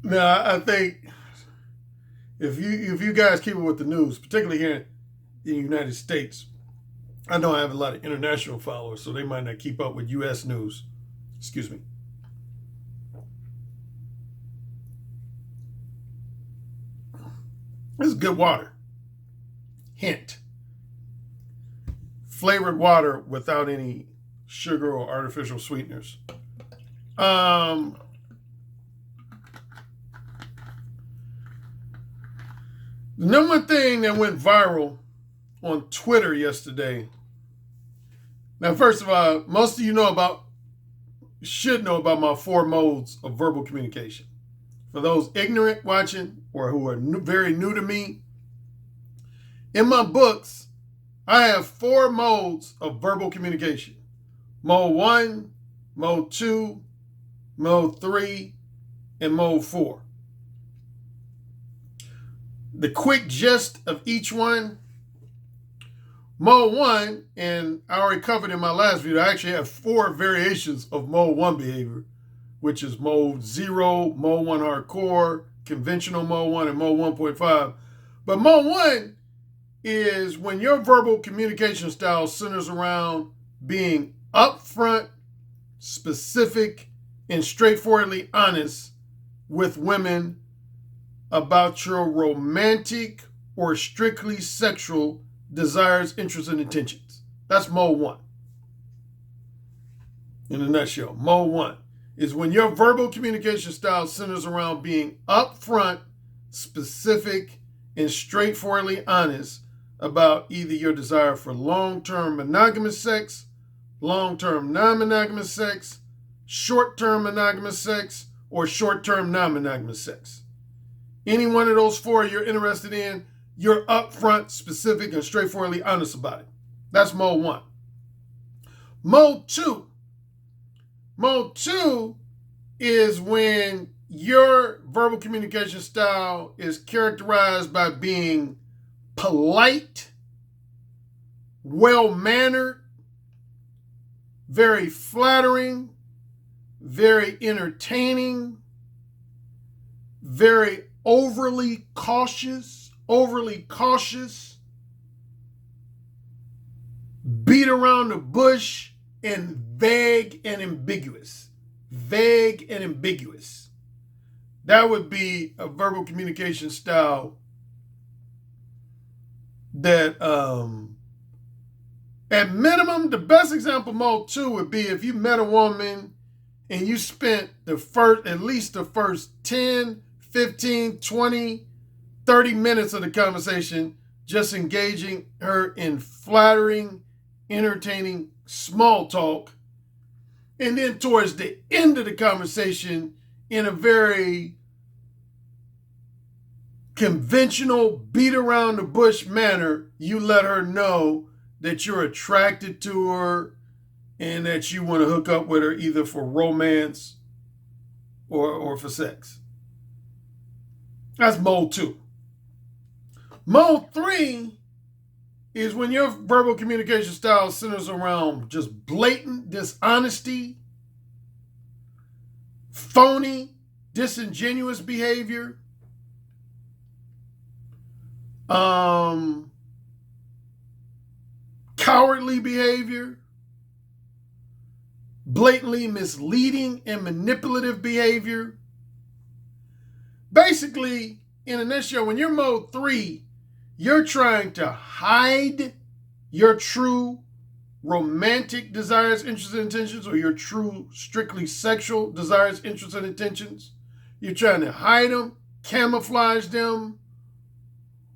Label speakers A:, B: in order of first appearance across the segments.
A: Now, I think if you guys keep it with the news, particularly here in the United States, I know I have a lot of international followers, so they might not keep up with U.S. news. Excuse me. This is good water. Hint: flavored water without any sugar or artificial sweeteners. Um, the number one thing that went viral on Twitter yesterday. Now, first of all, most of you should know about my four modes of verbal communication. For those ignorant watching or who are very new to me, in my books, I have four modes of verbal communication: mode 1, mode 2, mode 3, and mode 4. The quick gist of each one: mode 1, and I already covered in my last video, I actually have four variations of mode 1 behavior, which is mode 0, mode 1 hardcore, conventional mode 1, and mode 1.5. But mode 1 is when your verbal communication style centers around being upfront, specific, and straightforwardly honest with women about your romantic or strictly sexual desires, interests, and intentions. That's mode 1. In a nutshell, mode 1 is when your verbal communication style centers around being upfront, specific, and straightforwardly honest about either your desire for long-term monogamous sex, long-term non-monogamous sex, short-term monogamous sex, or short-term non-monogamous sex. Any one of those four you're interested in, you're upfront, specific, and straightforwardly honest about it. That's mode 1. Mode 2. Mode 2 is when your verbal communication style is characterized by being polite, well-mannered, very flattering, very entertaining, very overly cautious, beat around the bush, and vague and ambiguous. Vague and ambiguous. That would be a verbal communication style that, at minimum, the best example mode 2 would be if you met a woman and you spent at least the first 10, 15, 20, 30 minutes of the conversation just engaging her in flattering, entertaining small talk. And then towards the end of the conversation, in a very conventional, beat around the bush manner, you let her know that you're attracted to her and that you want to hook up with her either for romance or for sex. That's mode 2. Mode 3 is when your verbal communication style centers around just blatant dishonesty, phony, disingenuous behavior, cowardly behavior, blatantly misleading and manipulative behavior. Basically, in a nutshell, when you're mode 3, you're trying to hide your true romantic desires, interests, and intentions, or your true strictly sexual desires, interests, and intentions. You're trying to hide them, camouflage them,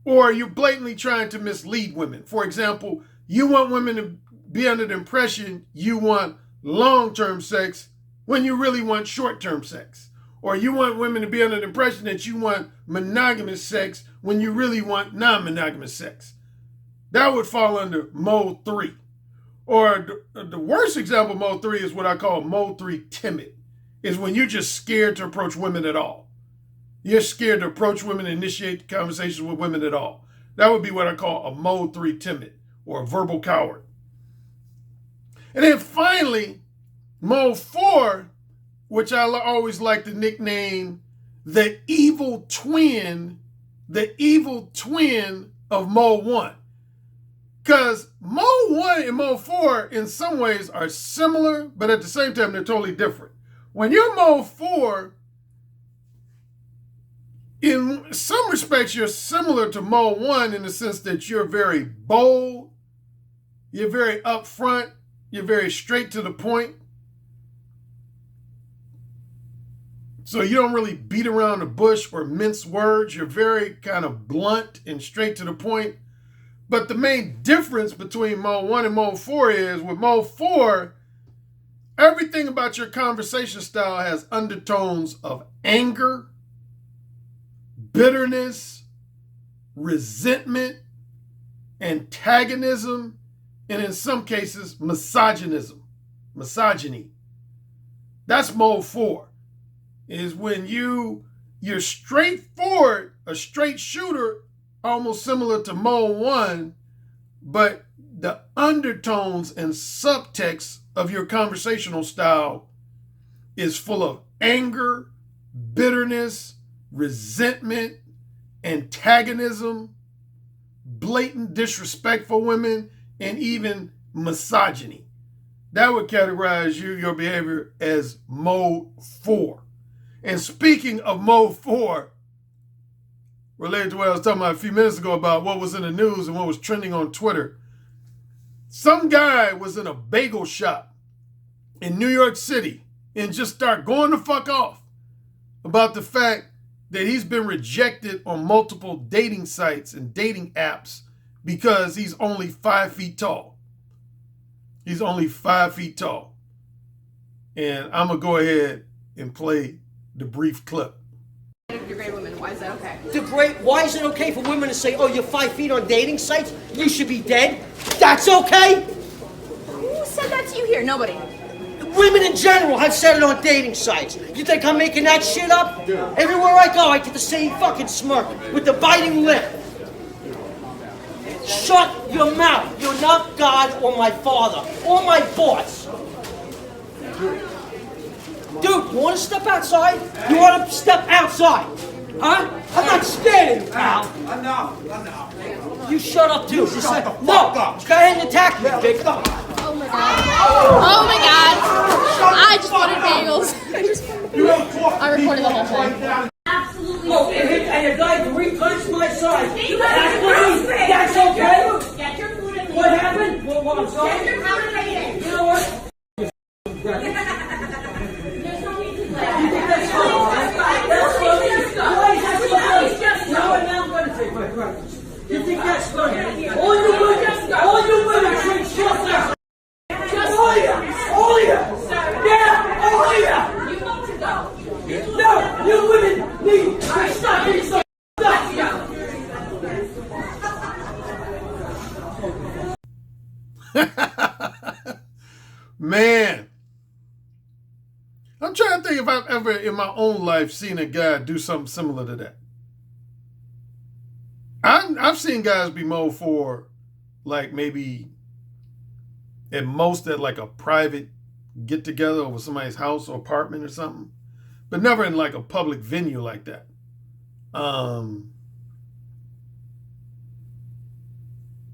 A: or you're blatantly trying to mislead women. For example, you want women to be under the impression you want long-term sex when you really want short-term sex. Or you want women to be under the impression that you want monogamous sex when you really want non-monogamous sex. That would fall under mode 3. Or the worst example of mode 3 is what I call mode 3 timid. Is when you're just scared to approach women at all. You're scared to approach women and initiate conversations with women at all. That would be what I call a mode 3 timid or a verbal coward. And then finally, mode 4, which I always like to nickname the evil twin of mode 1. Because mode 1 and mode 4 in some ways are similar, but at the same time, they're totally different. When you're mode 4, in some respects, you're similar to mode 1 in the sense that you're very bold, you're very upfront, you're very straight to the point. So you don't really beat around the bush or mince words. You're very kind of blunt and straight to the point. But the main difference between mode 1 and mode 4 is with mode 4, everything about your conversation style has undertones of anger, bitterness, resentment, antagonism, and in some cases, misogyny. That's mode 4. Is when you're straightforward, a straight shooter, almost similar to mode 1, but the undertones and subtext of your conversational style is full of anger, bitterness, resentment, antagonism, blatant disrespect for women, and even misogyny. That would categorize your behavior as mode 4. And speaking of mode 4, related to what I was talking about a few minutes ago about what was in the news and what was trending on Twitter, some guy was in a bagel shop in New York City and just started going the fuck off about the fact that he's been rejected on multiple dating sites and dating apps because he's only 5 feet tall. He's only 5 feet tall. And I'm going to go ahead and play the brief clip.
B: You're great women. Why is that okay?
C: Why is it okay for women to say, oh, you're 5 feet on dating sites? You should be dead? That's okay?
B: Who said that to you here? Nobody.
C: Women in general have said it on dating sites. You think I'm making that shit up? Everywhere I go, I get the same fucking smirk with the biting lip. Shut your mouth. You're not God or my father or my boss. Dude, you want to step outside? You want to step outside? Huh? I'm not scared of you, pal.
D: Enough.
C: You shut up, too.
D: You shut the fuck up.
C: Go ahead and attack me, big.
B: Oh my god. I just wanted bagels. I recorded the whole thing.
C: Absolutely. Oh, and a guy 3 times my size. That's okay?
B: Get your food in.
C: What happened? What I'm sorry?
B: Get your food in.
C: You know what? You think that's funny? All you women drink shit. Oh yeah.
B: You need to go.
C: No, you women need to stop being so
A: Man, I'm trying to think if I've ever in my own life seen a guy do something similar to that. I've seen guys be mode 4, like maybe at most at like a private get together over somebody's house or apartment or something, but never in like a public venue like that.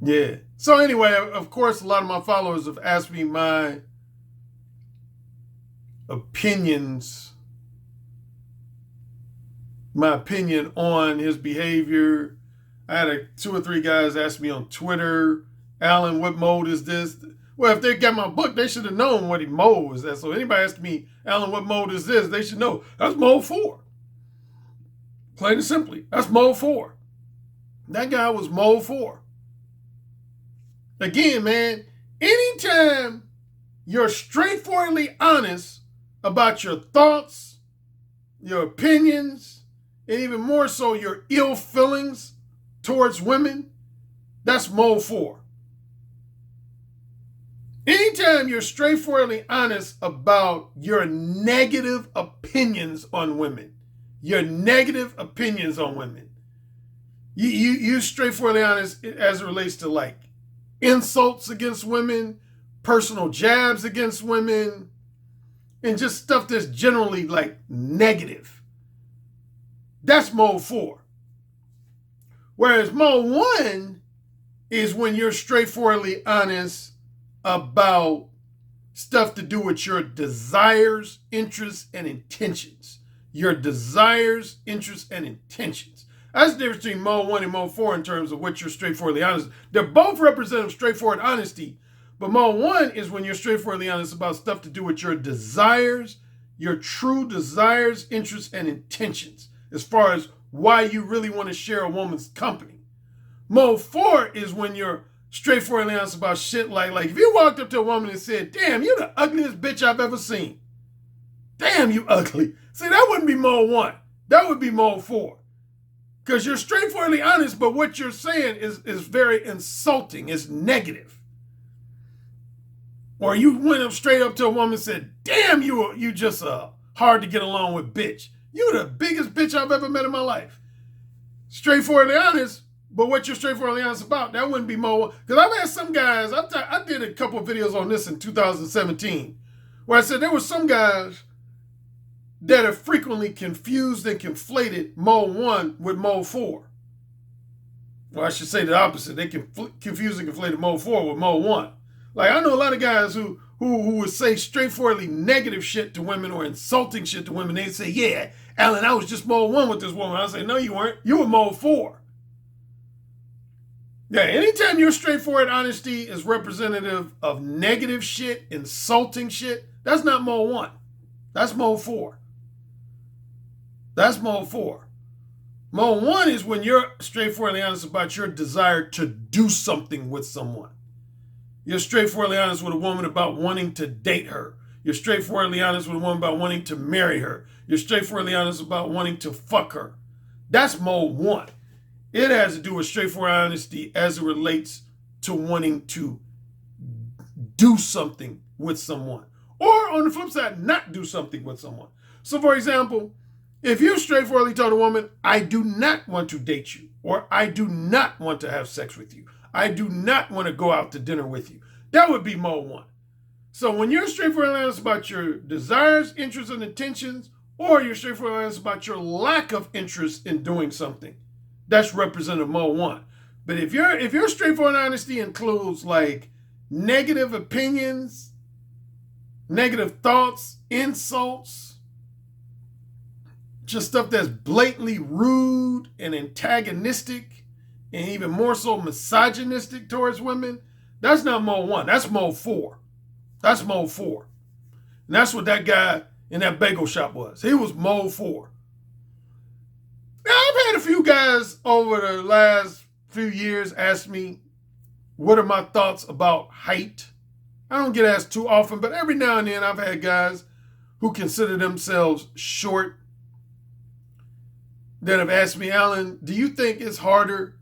A: Yeah. So anyway, of course, a lot of my followers have asked me my opinion on his behavior. I had 2 or 3 guys ask me on Twitter, Alan, what mode is this? Well, if they got my book, they should have known what mode was that. So anybody asked me, Alan, what mode is this? They should know. That's mode 4. Plain and simply, that's mode 4. That guy was mode 4. Again, man, anytime you're straightforwardly honest about your thoughts, your opinions, and even more so your ill feelings towards women, that's mode 4. Anytime you're straightforwardly honest about your negative opinions on women, you straightforwardly honest as it relates to like insults against women, personal jabs against women, and just stuff that's generally like negative. That's mode 4. Whereas mode 1 is when you're straightforwardly honest about stuff to do with your desires, interests, and intentions. Your desires, interests, and intentions. That's the difference between mode 1 and mode 4 in terms of what you're straightforwardly honest. They're both representative of straightforward honesty, but mode 1 is when you're straightforwardly honest about stuff to do with your desires, your true desires, interests, and intentions, as far as why you really want to share a woman's company. Mode 4 is when you're straightforwardly honest about shit like if you walked up to a woman and said, damn, you're the ugliest bitch I've ever seen. Damn, you ugly. See, that wouldn't be mode 1. That would be mode 4. Because you're straightforwardly honest, but what you're saying is very insulting. It's negative. Or you went up straight up to a woman and said, damn, you just a hard to get along with bitch. You're the biggest bitch I've ever met in my life. Straightforwardly honest, but what you're straightforwardly honest about, that wouldn't be more. Because I've had some guys, I did a couple of videos on this in 2017, where I said there were some guys that have frequently confused and conflated mode 1 with mode 4. Well, I should say the opposite. They confuse and conflated mode 4 with mode 1. Like, I know a lot of guys who would say straightforwardly negative shit to women or insulting shit to women. They'd say, yeah, Alan, I was just mode 1 with this woman. I say, no, you weren't. You were mode 4. Yeah, anytime your straightforward honesty is representative of negative shit, insulting shit, that's not mode 1. That's mode 4. That's mode 4. Mode 1 is when you're straightforwardly honest about your desire to do something with someone. You're straightforwardly honest with a woman about wanting to date her. You're straightforwardly honest with a woman about wanting to marry her. You're straightforwardly honest about wanting to fuck her. That's mode 1. It has to do with straightforward honesty as it relates to wanting to do something with someone. Or on the flip side, not do something with someone. So for example, if you straightforwardly told a woman, I do not want to date you, or I do not want to have sex with you, I do not want to go out to dinner with you, that would be mode 1. So when you're straightforwardly honest about your desires, interests, and intentions, or you're straightforwardly honest about your lack of interest in doing something, that's representative mode 1. But if your straightforward honesty includes like negative opinions, negative thoughts, insults, just stuff that's blatantly rude and antagonistic and even more so misogynistic towards women, that's not mode 1. That's mode 4. That's mode 4. And that's what that guy in that bagel shop was. He was mode 4. Now, I've had a few guys over the last few years ask me, what are my thoughts about height? I don't get asked too often, but every now and then I've had guys who consider themselves short that have asked me, Alan, do you think it's harder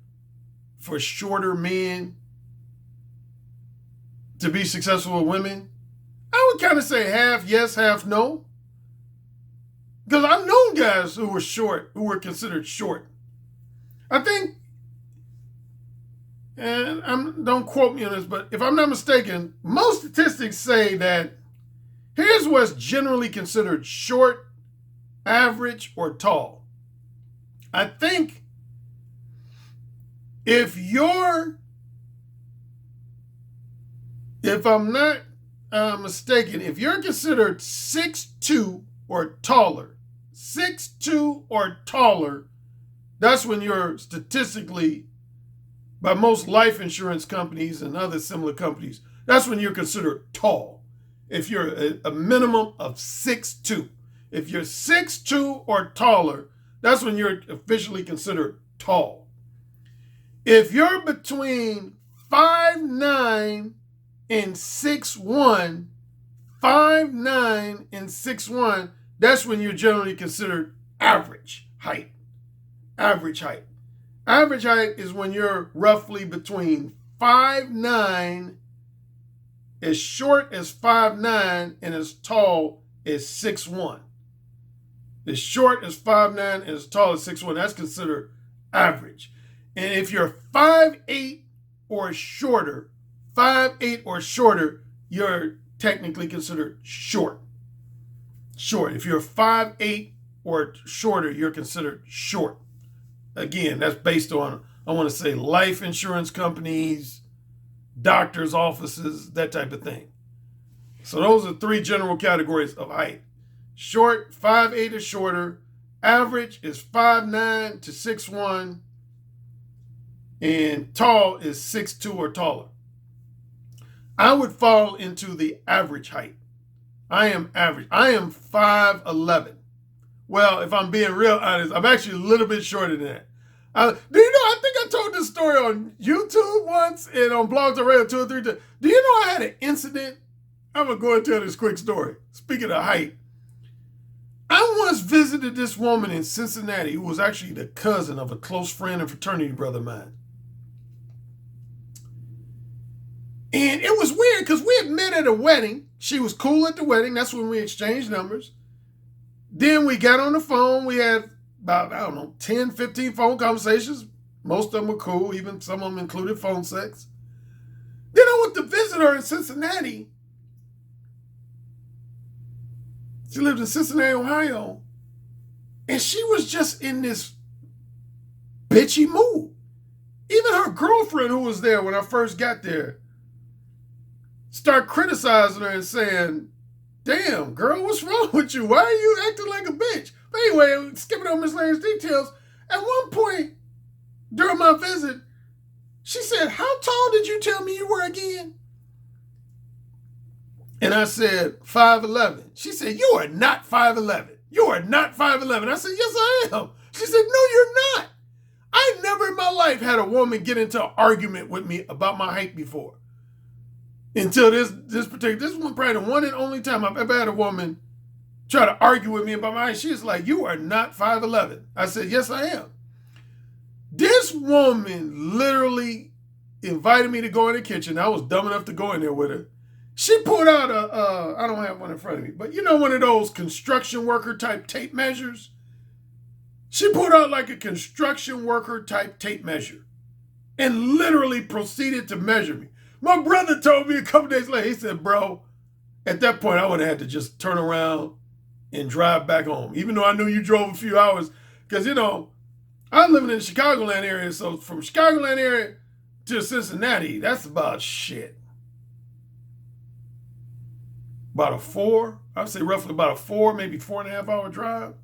A: for shorter men to be successful with women? I would kind of say half yes, half no. Because I've known guys who were short, who were considered short. I think, and don't quote me on this, but if I'm not mistaken, most statistics say that here's what's generally considered short, average, or tall. I think if I'm not mistaken, if you're considered 6'2" or taller, 6'2" or taller, that's when you're statistically, by most life insurance companies and other similar companies, that's when you're considered tall. If you're a minimum of 6'2". If you're 6'2" or taller, that's when you're officially considered tall. If you're between 5'9" and 6'1", 5'9" and 6'1", that's when you're generally considered average height. Average height. Average height is when you're roughly between 5'9", as short as 5'9", and as tall as 6'1". As short as 5'9" and as tall as 6'1", that's considered average. And if you're 5'8" or shorter, 5'8" or shorter, you're technically considered short. Short. If you're 5'8" or shorter, you're considered short. Again, that's based on, I want to say, life insurance companies, doctors' offices, that type of thing. So those are 3 general categories of height. Short, 5'8" or shorter. Average is 5'9" to 6'1". And tall is 6'2" or taller. I would fall into the average height. I am average. I am 5'11". Well, if I'm being real honest, I'm actually a little bit shorter than that. Do you know, I think I told this story on YouTube once and on Blogs on Radio 2 or 3 times. Do you know I had an incident? I'm going to go and tell this quick story. Speaking of height, I once visited this woman in Cincinnati who was actually the cousin of a close friend and fraternity brother of mine. And it was weird because we had met at a wedding. She was cool at the wedding. That's when we exchanged numbers. Then we got on the phone. We had about, 10, 15 phone conversations. Most of them were cool. Even some of them included phone sex. Then I went to visit her in Cincinnati. She lived in Cincinnati, Ohio. And she was just in this bitchy mood. Even her girlfriend who was there when I first got there started criticizing her and saying, damn, girl, what's wrong with you? Why are you acting like a bitch? But anyway, skipping over miscellaneous details, at one point during my visit, she said, how tall did you tell me you were again? And I said, 5'11". She said, you are not 5'11". You are not 5'11". I said, yes, I am. She said, no, you're not. I never in my life had a woman get into an argument with me about my height before. Until this one probably the one and only time I've ever had a woman try to argue with me about my height. She was like, you are not 5'11". I said, yes, I am. This woman literally invited me to go in the kitchen. I was dumb enough to go in there with her. She pulled out I don't have one in front of me, but you know, one of those construction worker type tape measures? She pulled out like a construction worker type tape measure and literally proceeded to measure me. My brother told me a couple days later, he said, bro, at that point, I would have had to just turn around and drive back home, even though I knew you drove a few hours. Because, you know, I'm living in the Chicagoland area, so from Chicagoland area to Cincinnati, that's about shit. About a 4, I'd say roughly about a 4, maybe 4.5 hour drive.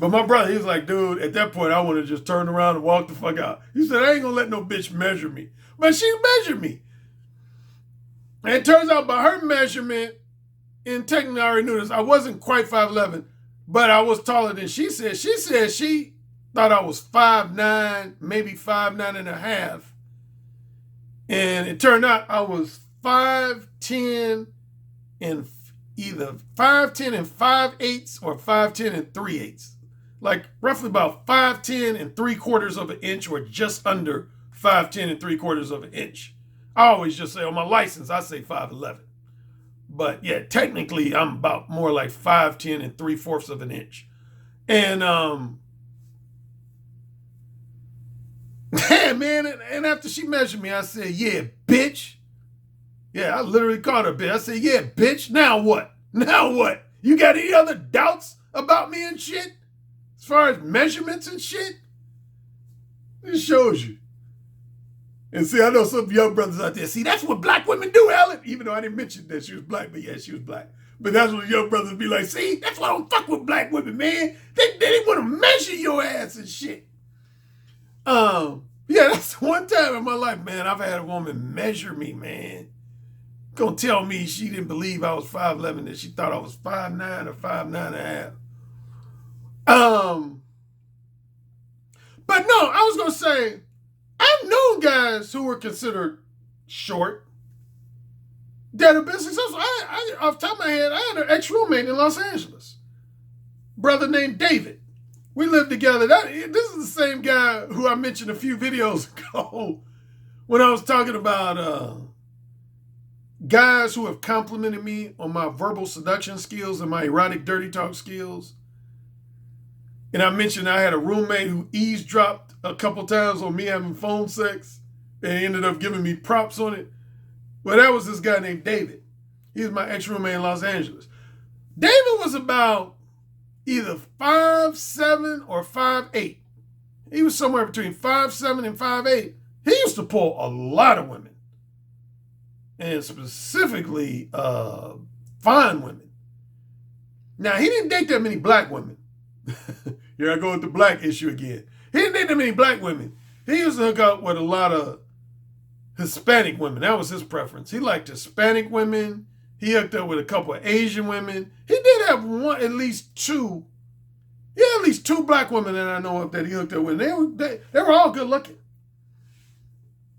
A: But my brother, he was like, dude, at that point, I would have just turned around and walked the fuck out. He said, I ain't gonna let no bitch measure me. But she measured me. And it turns out by her measurement, and technically I already knew this, I wasn't quite 5'11", but I was taller than she said. She said she thought I was 5'9", maybe 5'9 and a half. And it turned out I was 5'10", and either 5'10 and 5/8 or 5'10 and 3/8. Like roughly about 5'10 and 3/4 of an inch or just under 5'10 and 3/4 of an inch. I always just say on my license, I say 5'11". But yeah, technically I'm about more like 5'10 and 3/4 of an inch. And man, and after she measured me, I said, yeah, bitch. Yeah, I literally called her bitch. I said, yeah, bitch, now what? Now what? You got any other doubts about me and shit? As far as measurements and shit? It shows you. And see, I know some young brothers out there, see, that's what black women do, Alan. Even though I didn't mention that she was black, but yeah, she was black. But that's what young brothers be like, see, that's why I don't fuck with black women, man. They want to measure your ass and shit. Yeah, that's one time in my life, man, I've had a woman measure me, man. Gonna tell me she didn't believe I was 5'11", that she thought I was 5'9" or 5'9 and a half. But no, I was gonna say, I've known guys who were considered short that have been successful. I off the top of my head, I had an ex-roommate in Los Angeles, brother named David. We lived together. This is the same guy who I mentioned a few videos ago when I was talking about guys who have complimented me on my verbal seduction skills and my erotic dirty talk skills. And I mentioned I had a roommate who eavesdropped a couple times on me having phone sex and ended up giving me props on it. Well, that was this guy named David. He was my ex-roommate in Los Angeles. David was about either 5'7" or 5'8". He was somewhere between 5'7" and 5'8". He used to pull a lot of women, and specifically fine women. Now, he didn't date that many black women. Here I go with the black issue again. He didn't date that many black women. He used to hook up with a lot of Hispanic women. That was his preference. He liked Hispanic women. He hooked up with a couple of Asian women. He did have at least two black women that I know of that he hooked up with. They were all good looking.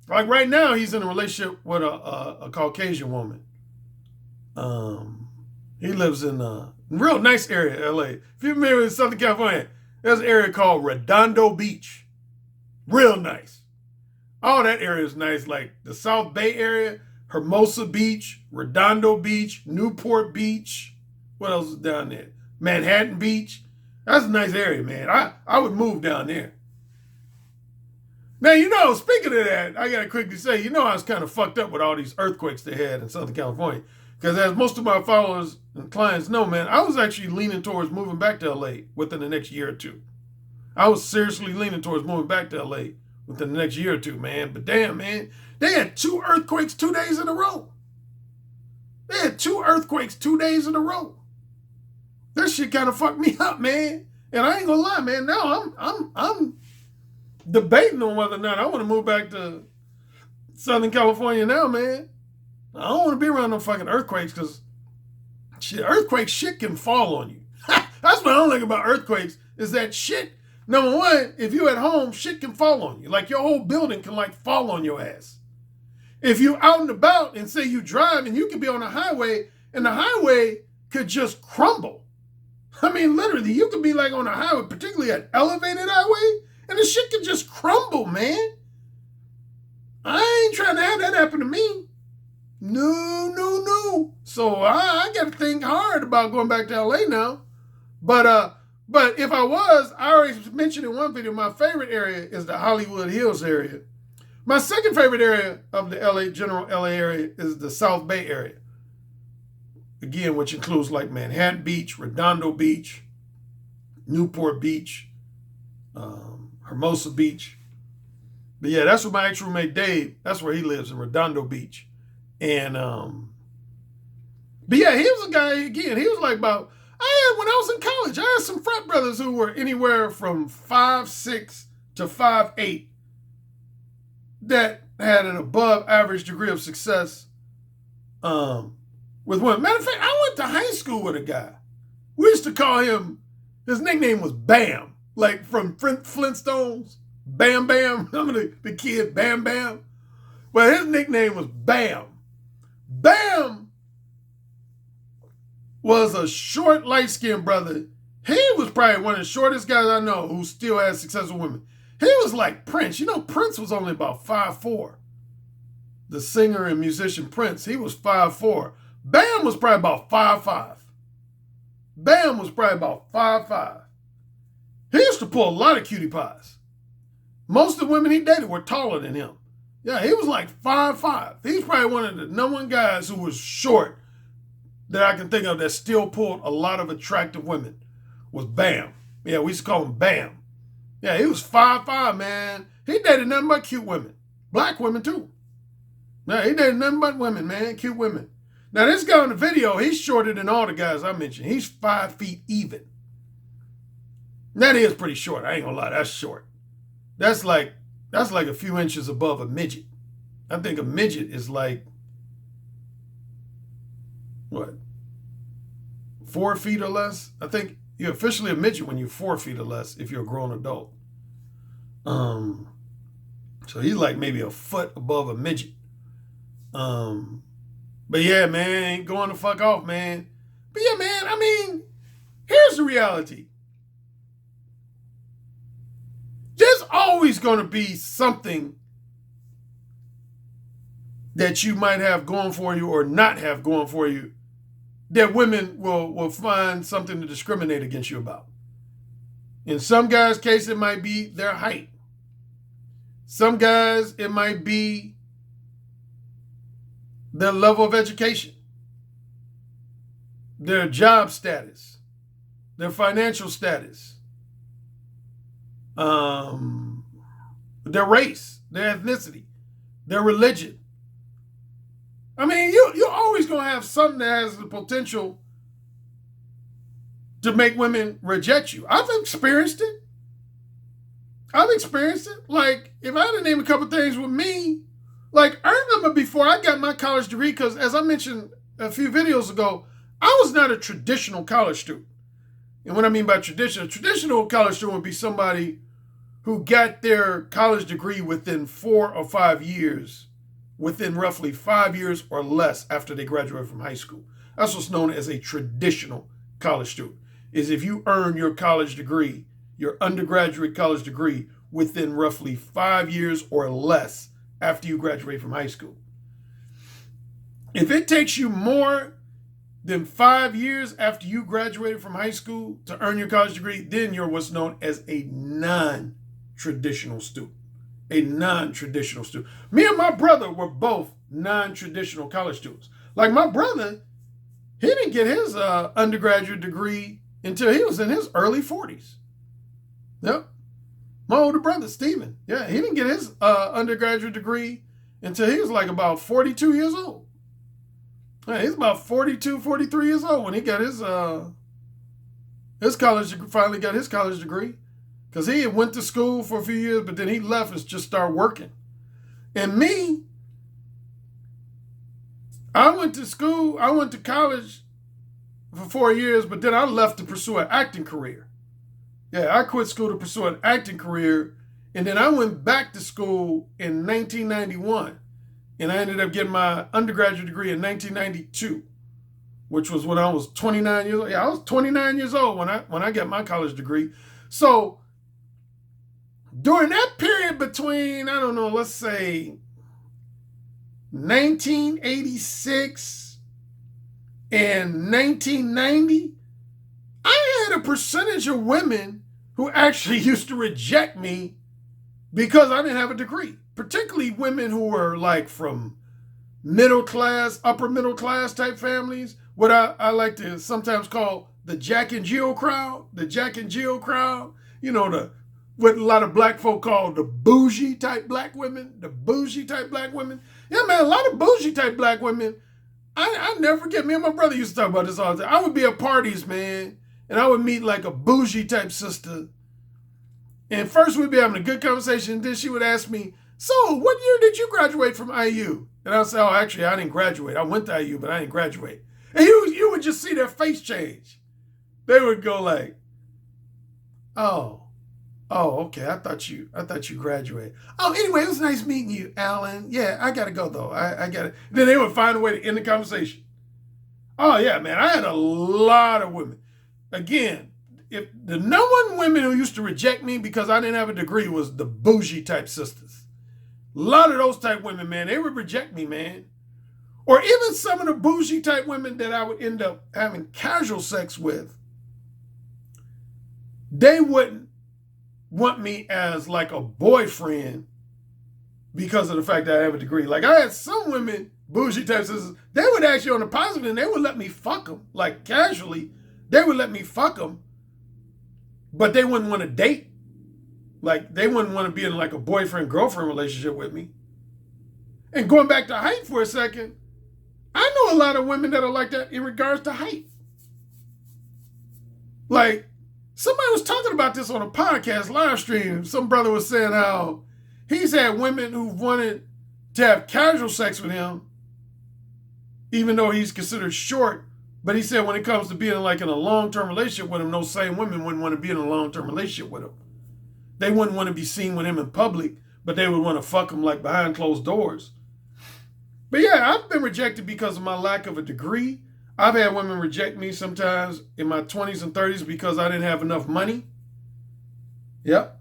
A: Like right now, he's in a relationship with a Caucasian woman. He lives in a real nice area, LA. If you're familiar with Southern California, there's an area called Redondo Beach. Real nice. All that area is nice, like the South Bay area, Hermosa Beach, Redondo Beach, Newport Beach. What else is down there? Manhattan Beach. That's a nice area, man. I would move down there. Now, speaking of that, I got to quickly say, I was kind of fucked up with all these earthquakes they had in Southern California. Because as most of my followers and clients know, man, I was actually leaning towards moving back to LA within the next year or two. I was seriously leaning towards moving back to LA within the next year or two, man. But damn, man, they had 2 earthquakes 2 days in a row. They had 2 earthquakes 2 days in a row. That shit kind of fucked me up, man. And I ain't gonna lie, man. Now I'm debating on whether or not I want to move back to Southern California now, man. I don't want to be around no fucking earthquakes because earthquake shit can fall on you. That's what I don't like about earthquakes is that shit. Number one, if you at home, shit can fall on you. Like your whole building can fall on your ass. If you out and about and say you drive and you could be on a highway and the highway could just crumble. I mean, literally, you could be on a highway, particularly an elevated highway, and the shit could just crumble, man. I ain't trying to have that happen to me. No. So I got to think hard about going back to LA now. But if I was, I already mentioned in one video, my favorite area is the Hollywood Hills area. My second favorite area of the general LA area is the South Bay area. Again, which includes Manhattan Beach, Redondo Beach, Newport Beach, Hermosa Beach. But yeah, that's where my ex-roommate Dave, that's where he lives, in Redondo Beach. And, but yeah, he was a guy, again, he was when I was in college, I had some frat brothers who were anywhere from 5'6" to 5'8" that had an above average degree of success with women. Matter of fact, I went to high school with a guy. We used to call him, his nickname was Bam, from Flintstones. Bam Bam. Remember the kid Bam Bam? Well, his nickname was Bam. Bam was a short, light-skinned brother. He was probably one of the shortest guys I know who still has successful women. He was like Prince. Prince was only about 5'4". The singer and musician Prince, he was 5'4". Bam was probably about 5'5". Bam was probably about 5'5". He used to pull a lot of cutie pies. Most of the women he dated were taller than him. Yeah, he was 5'5". He's probably one of the number one guys who was short that I can think of that still pulled a lot of attractive women was Bam. Yeah, we used to call him Bam. Yeah, he was 5'5", man. He dated nothing but cute women. Black women, too. Yeah, he dated nothing but women, man. Cute women. Now, this guy in the video, he's shorter than all the guys I mentioned. He's 5 feet even. That is pretty short. I ain't gonna lie, that's short. That's like a few inches above a midget. I think a midget is what? 4 feet or less? I think you're officially a midget when you're 4 feet or less if you're a grown adult. So he's maybe a foot above a midget. But yeah, man, going the fuck off, man. But yeah, man, I mean, here's the reality. There's always going to be something that you might have going for you or not have going for you that women will find something to discriminate against you about. In some guys' case, it might be their height. Some guys, it might be their level of education, their job status, their financial status, their race, their ethnicity, their religion. I mean, you're always going to have something that has the potential to make women reject you. I've experienced it. Like, if I had to name a couple things with me, like, I remember before I got my college degree, because as I mentioned a few videos ago, I was not a traditional college student. And what I mean by traditional, a traditional college student would be somebody who got their college degree within 4 or 5 years, within roughly 5 years or less after they graduated from high school. That's what's known as a traditional college student, is if you earn your college degree, your undergraduate college degree, within roughly 5 years or less after you graduate from high school. If it takes you more than 5 years after you graduated from high school to earn your college degree, then you're what's known as a non-traditional student. A non-traditional student. Me and my brother were both non-traditional college students. Like, my brother, he didn't get his undergraduate degree until he was in his early 40s. Yep. My older brother, Steven, he didn't get his undergraduate degree until he was like about 42 years old. Yeah, he's about 42, 43 years old when he got his college, finally got his college degree. Because he went to school for a few years, but then he left and just started working. And me, I went to college for 4 years, but then I left to pursue an acting career. Yeah, I quit school to pursue an acting career, and then I went back to school in 1991, and I ended up getting my undergraduate degree in 1992, which was when I was 29 years old. Yeah, I was 29 years old when I got my college degree. So during that period between, I don't know, let's say 1986 and 1990, I had a percentage of women who actually used to reject me because I didn't have a degree, particularly women who were like from middle class, upper middle class type families, what I like to sometimes call the Jack and Jill crowd, you know, what a lot of black folk call the bougie type black women, Yeah, man, a lot of bougie type black women. I never forget, me and my brother used to talk about this all the time. I would be at parties, man, and I would meet like a bougie type sister. And first we'd be having a good conversation, and then she would ask me, so what year did you graduate from IU? And I would say, oh, actually, I didn't graduate. I went to IU, but I didn't graduate. And you would just see their face change. They would go like, oh, okay. I thought you graduated. Oh, anyway, it was nice meeting you, Alan. Yeah, I gotta go though. I gotta. Then they would find a way to end the conversation. Oh yeah, man. I had a lot of women. Again, if the number one women who used to reject me because I didn't have a degree was the bougie type sisters. A lot of those type women, man, they would reject me, man. Or even some of the bougie type women that I would end up having casual sex with, they wouldn't want me as like a boyfriend because of the fact that I have a degree. Like, I had some women, bougie type sisters, they would actually, on the positive, and they would let me fuck them. Like, casually, they would let me fuck them, but they wouldn't want to date. Like, they wouldn't want to be in like a boyfriend-girlfriend relationship with me. And going back to height for a second, I know a lot of women that are like that in regards to height. Like, somebody was talking about this on a podcast live stream. Some brother was saying how he's had women who wanted to have casual sex with him, even though he's considered short. But he said when it comes to being like in a long-term relationship with him, those same women wouldn't want to be in a long-term relationship with him. They wouldn't want to be seen with him in public, but they would want to fuck him like behind closed doors. But yeah, I've been rejected because of my lack of a degree. I've had women reject me sometimes in my 20s and 30s because I didn't have enough money. Yep.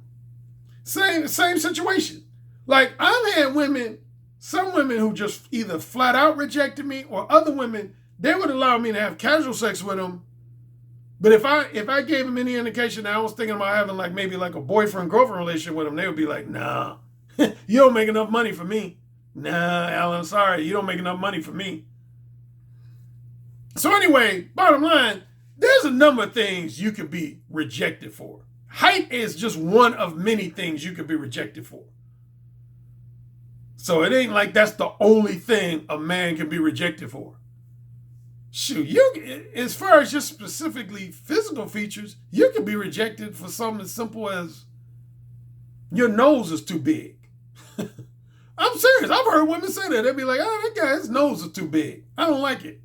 A: Same situation. Like, I've had women, some women who just either flat out rejected me, or other women, they would allow me to have casual sex with them. But if I gave them any indication that I was thinking about having like maybe like a boyfriend-girlfriend relationship with them, they would be like, nah, you don't make enough money for me. Nah, Alan, sorry, you don't make enough money for me. So anyway, bottom line, there's a number of things you can be rejected for. Height is just one of many things you can be rejected for. So it ain't like that's the only thing a man can be rejected for. Shoot, as far as just specifically physical features, you can be rejected for something as simple as your nose is too big. I'm serious. I've heard women say that. They'd be like, oh, that guy's nose is too big. I don't like it.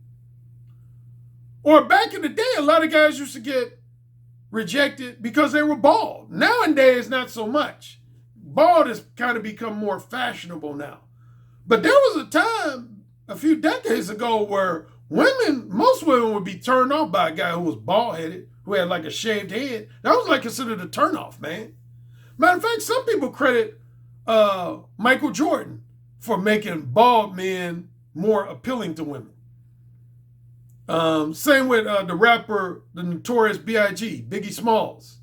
A: Or back in the day, a lot of guys used to get rejected because they were bald. Nowadays, not so much. Bald has kind of become more fashionable now. But there was a time a few decades ago where most women would be turned off by a guy who was bald-headed, who had like a shaved head. That was like considered a turnoff, man. Matter of fact, some people credit Michael Jordan for making bald men more appealing to women. Same with the rapper, the notorious B.I.G., Biggie Smalls.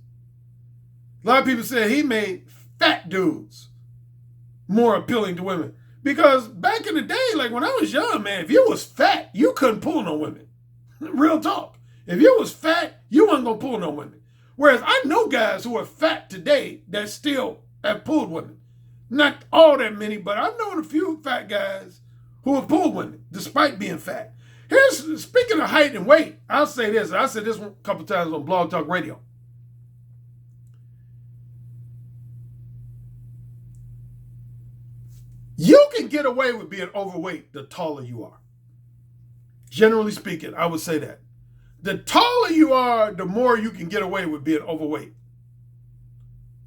A: A lot of people say he made fat dudes more appealing to women. Because back in the day, like when I was young, man, if you was fat, you couldn't pull no women. Real talk. If you was fat, you wasn't going to pull no women. Whereas I know guys who are fat today that still have pulled women. Not all that many, but I've known a few fat guys who have pulled women despite being fat. Speaking of height and weight, I'll say this. I said this a couple times on Blog Talk Radio. You can get away with being overweight the taller you are. Generally speaking, I would say that. The taller you are, the more you can get away with being overweight.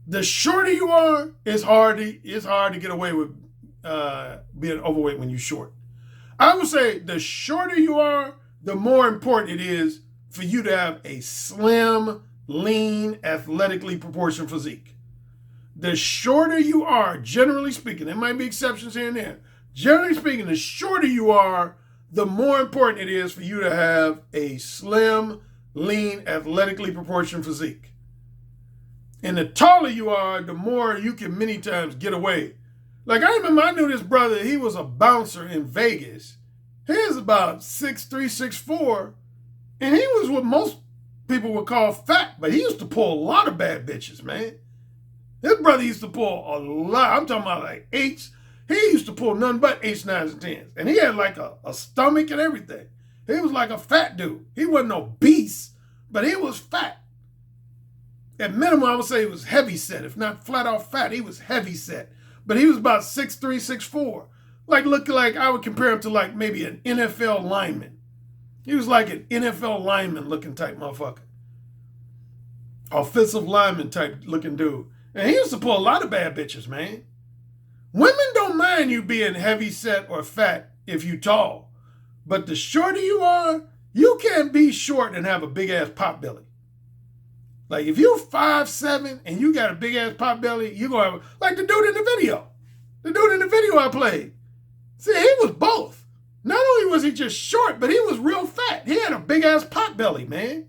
A: The shorter you are, it's hard to get away with being overweight when you're short. I would say the shorter you are, the more important it is for you to have a slim, lean, athletically proportioned physique. The shorter you are, generally speaking, there might be exceptions here and there. Generally speaking, the shorter you are, the more important it is for you to have a slim, lean, athletically proportioned physique. And the taller you are, the more you can many times get away. Like I remember I knew this brother, he was a bouncer in Vegas. He was about 6'3", 6'4", and he was what most people would call fat, but he used to pull a lot of bad bitches, man. This brother used to pull a lot. I'm talking about like eights. He used to pull nothing but 8s, 9s, and 10s. And he had like a stomach and everything. He was like a fat dude. He wasn't obese, but he was fat. At minimum, I would say he was heavy set. If not flat out fat, he was heavy set. But he was about 6'3", 6'4". Like looking like I would compare him to like maybe an NFL lineman. He was like an NFL lineman looking type motherfucker. Offensive lineman type looking dude. And he used to pull a lot of bad bitches, man. Women don't mind you being heavy set or fat if you tall. But the shorter you are, you can't be short and have a big ass pot belly. Like if you're 5'7" and you got a big ass pot belly, you're gonna have like the dude in the video. The dude in the video I played. See, he was both. Not only was he just short, but he was real fat. He had a big ass pot belly, man.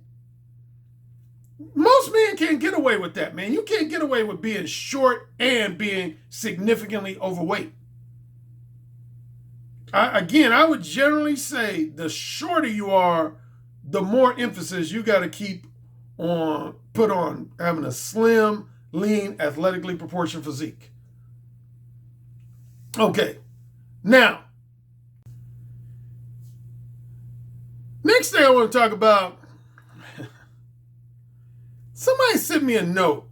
A: Most men can't get away with that, man. You can't get away with being short and being significantly overweight. I would generally say the shorter you are, the more emphasis you got to put on having a slim, lean, athletically proportioned physique. Okay, now, next thing I want to talk about, somebody sent me a note.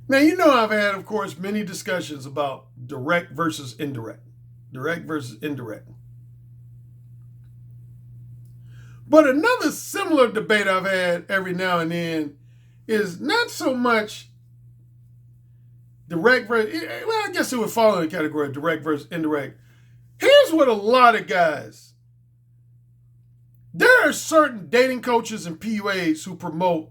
A: Now, you know I've had, of course, many discussions about direct versus indirect. Direct versus indirect. But another similar debate I've had every now and then is not so much direct versus, well, I guess it would fall in the category of direct versus indirect. Here's what a lot of guys, there are certain dating coaches and PUAs who promote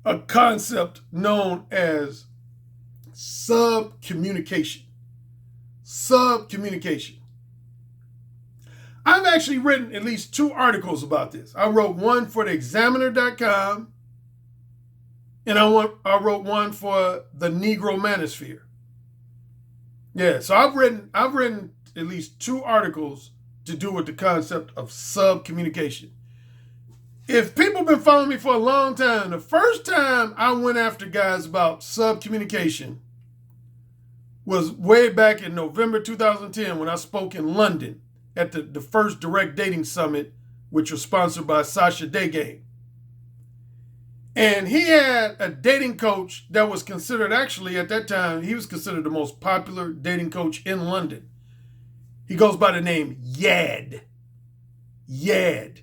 A: a concept known as subcommunication. Subcommunication. I've actually written at least 2 articles about this. I wrote one for the Examiner.com and I wrote one for the Negro Manosphere. Yeah, so I've written at least 2 articles to do with the concept of subcommunication. If people have been following me for a long time, the first time I went after guys about subcommunication was way back in November 2010 when I spoke in London at the first direct dating summit, which was sponsored by Sasha Degay. And he had a dating coach that was considered, actually at that time, he was considered the most popular dating coach in London. He goes by the name Yad. Yad.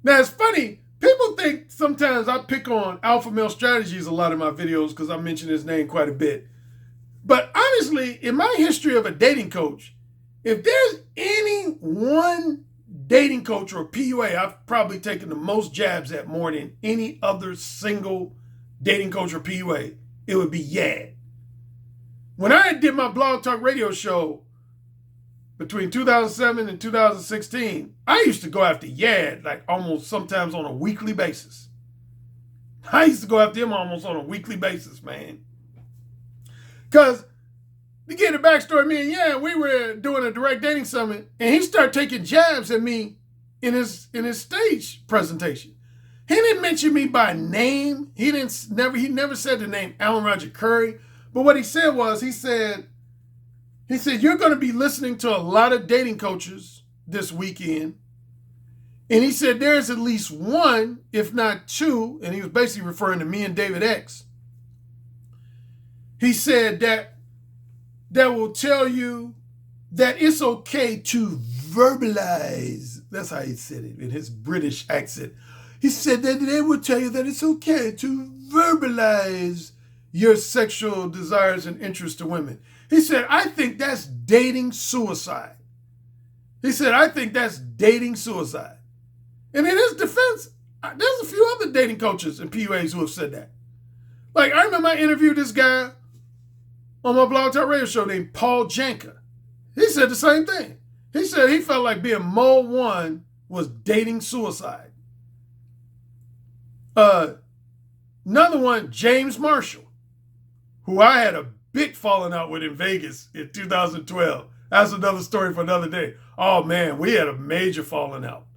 A: Now it's funny, people think sometimes I pick on Alpha Male Strategies a lot in my videos because I mention his name quite a bit. But honestly, in my history of a dating coach, if there's any one dating coach or PUA I've probably taken the most jabs at more than any other single dating coach or PUA, it would be Yad. When I did my blog talk radio show between 2007 and 2016, I used to go after Yad like almost sometimes on a weekly basis. I used to go after him almost on a weekly basis, man. Because, to get the backstory, me and Yad, we were doing a direct dating summit, and he started taking jabs at me in his stage presentation. He didn't mention me by name. He never said the name Alan Roger Currie. But what he said was, he said, you're going to be listening to a lot of dating coaches this weekend. And he said, there's at least one, if not two, and he was basically referring to me and David X. He said that will tell you that it's okay to verbalize. That's how he said it in his British accent. He said that they will tell you that it's okay to verbalize your sexual desires and interests to women. He said, I think that's dating suicide. He said, I think that's dating suicide. And in his defense, there's a few other dating coaches and PUAs who have said that. Like, I remember I interviewed this guy on my blog talk radio show named Paul Janka. He said the same thing. He said he felt like being Mole 1 was dating suicide. Another one, James Marshall, who I had a big falling out with in Vegas in 2012. That's another story for another day. Oh man, we had a major falling out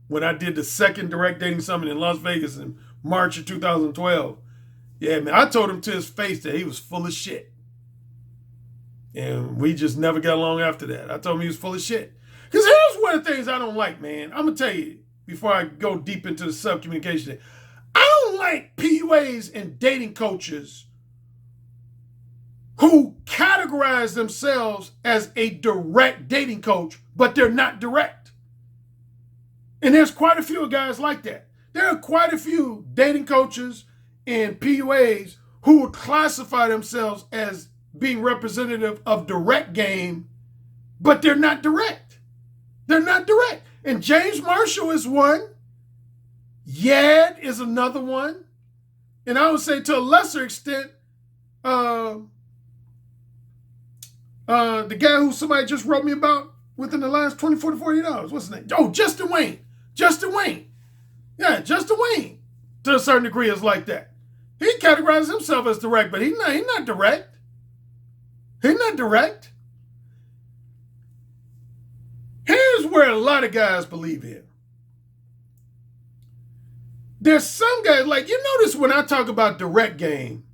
A: when I did the second direct dating summit in Las Vegas in March of 2012. Yeah, man, I told him to his face that he was full of shit. And we just never got along after that. I told him he was full of shit. Because here's one of the things I don't like, man. I'm going to tell you before I go deep into the subcommunication. I don't like PUAs and dating coaches who categorize themselves as a direct dating coach, but they're not direct. And there's quite a few guys like that. There are quite a few dating coaches and PUAs who would classify themselves as being representative of direct game, but they're not direct. They're not direct. And James Marshall is one. Yad is another one. And I would say to a lesser extent, the guy who somebody just wrote me about within the last 24 to 48 hours. What's his name? Oh, Justin Wayne. Justin Wayne. Yeah, Justin Wayne, to a certain degree, is like that. He categorizes himself as direct, but he's not direct. He's not direct. Here's where a lot of guys believe in. There's some guys, like, you notice when I talk about direct game,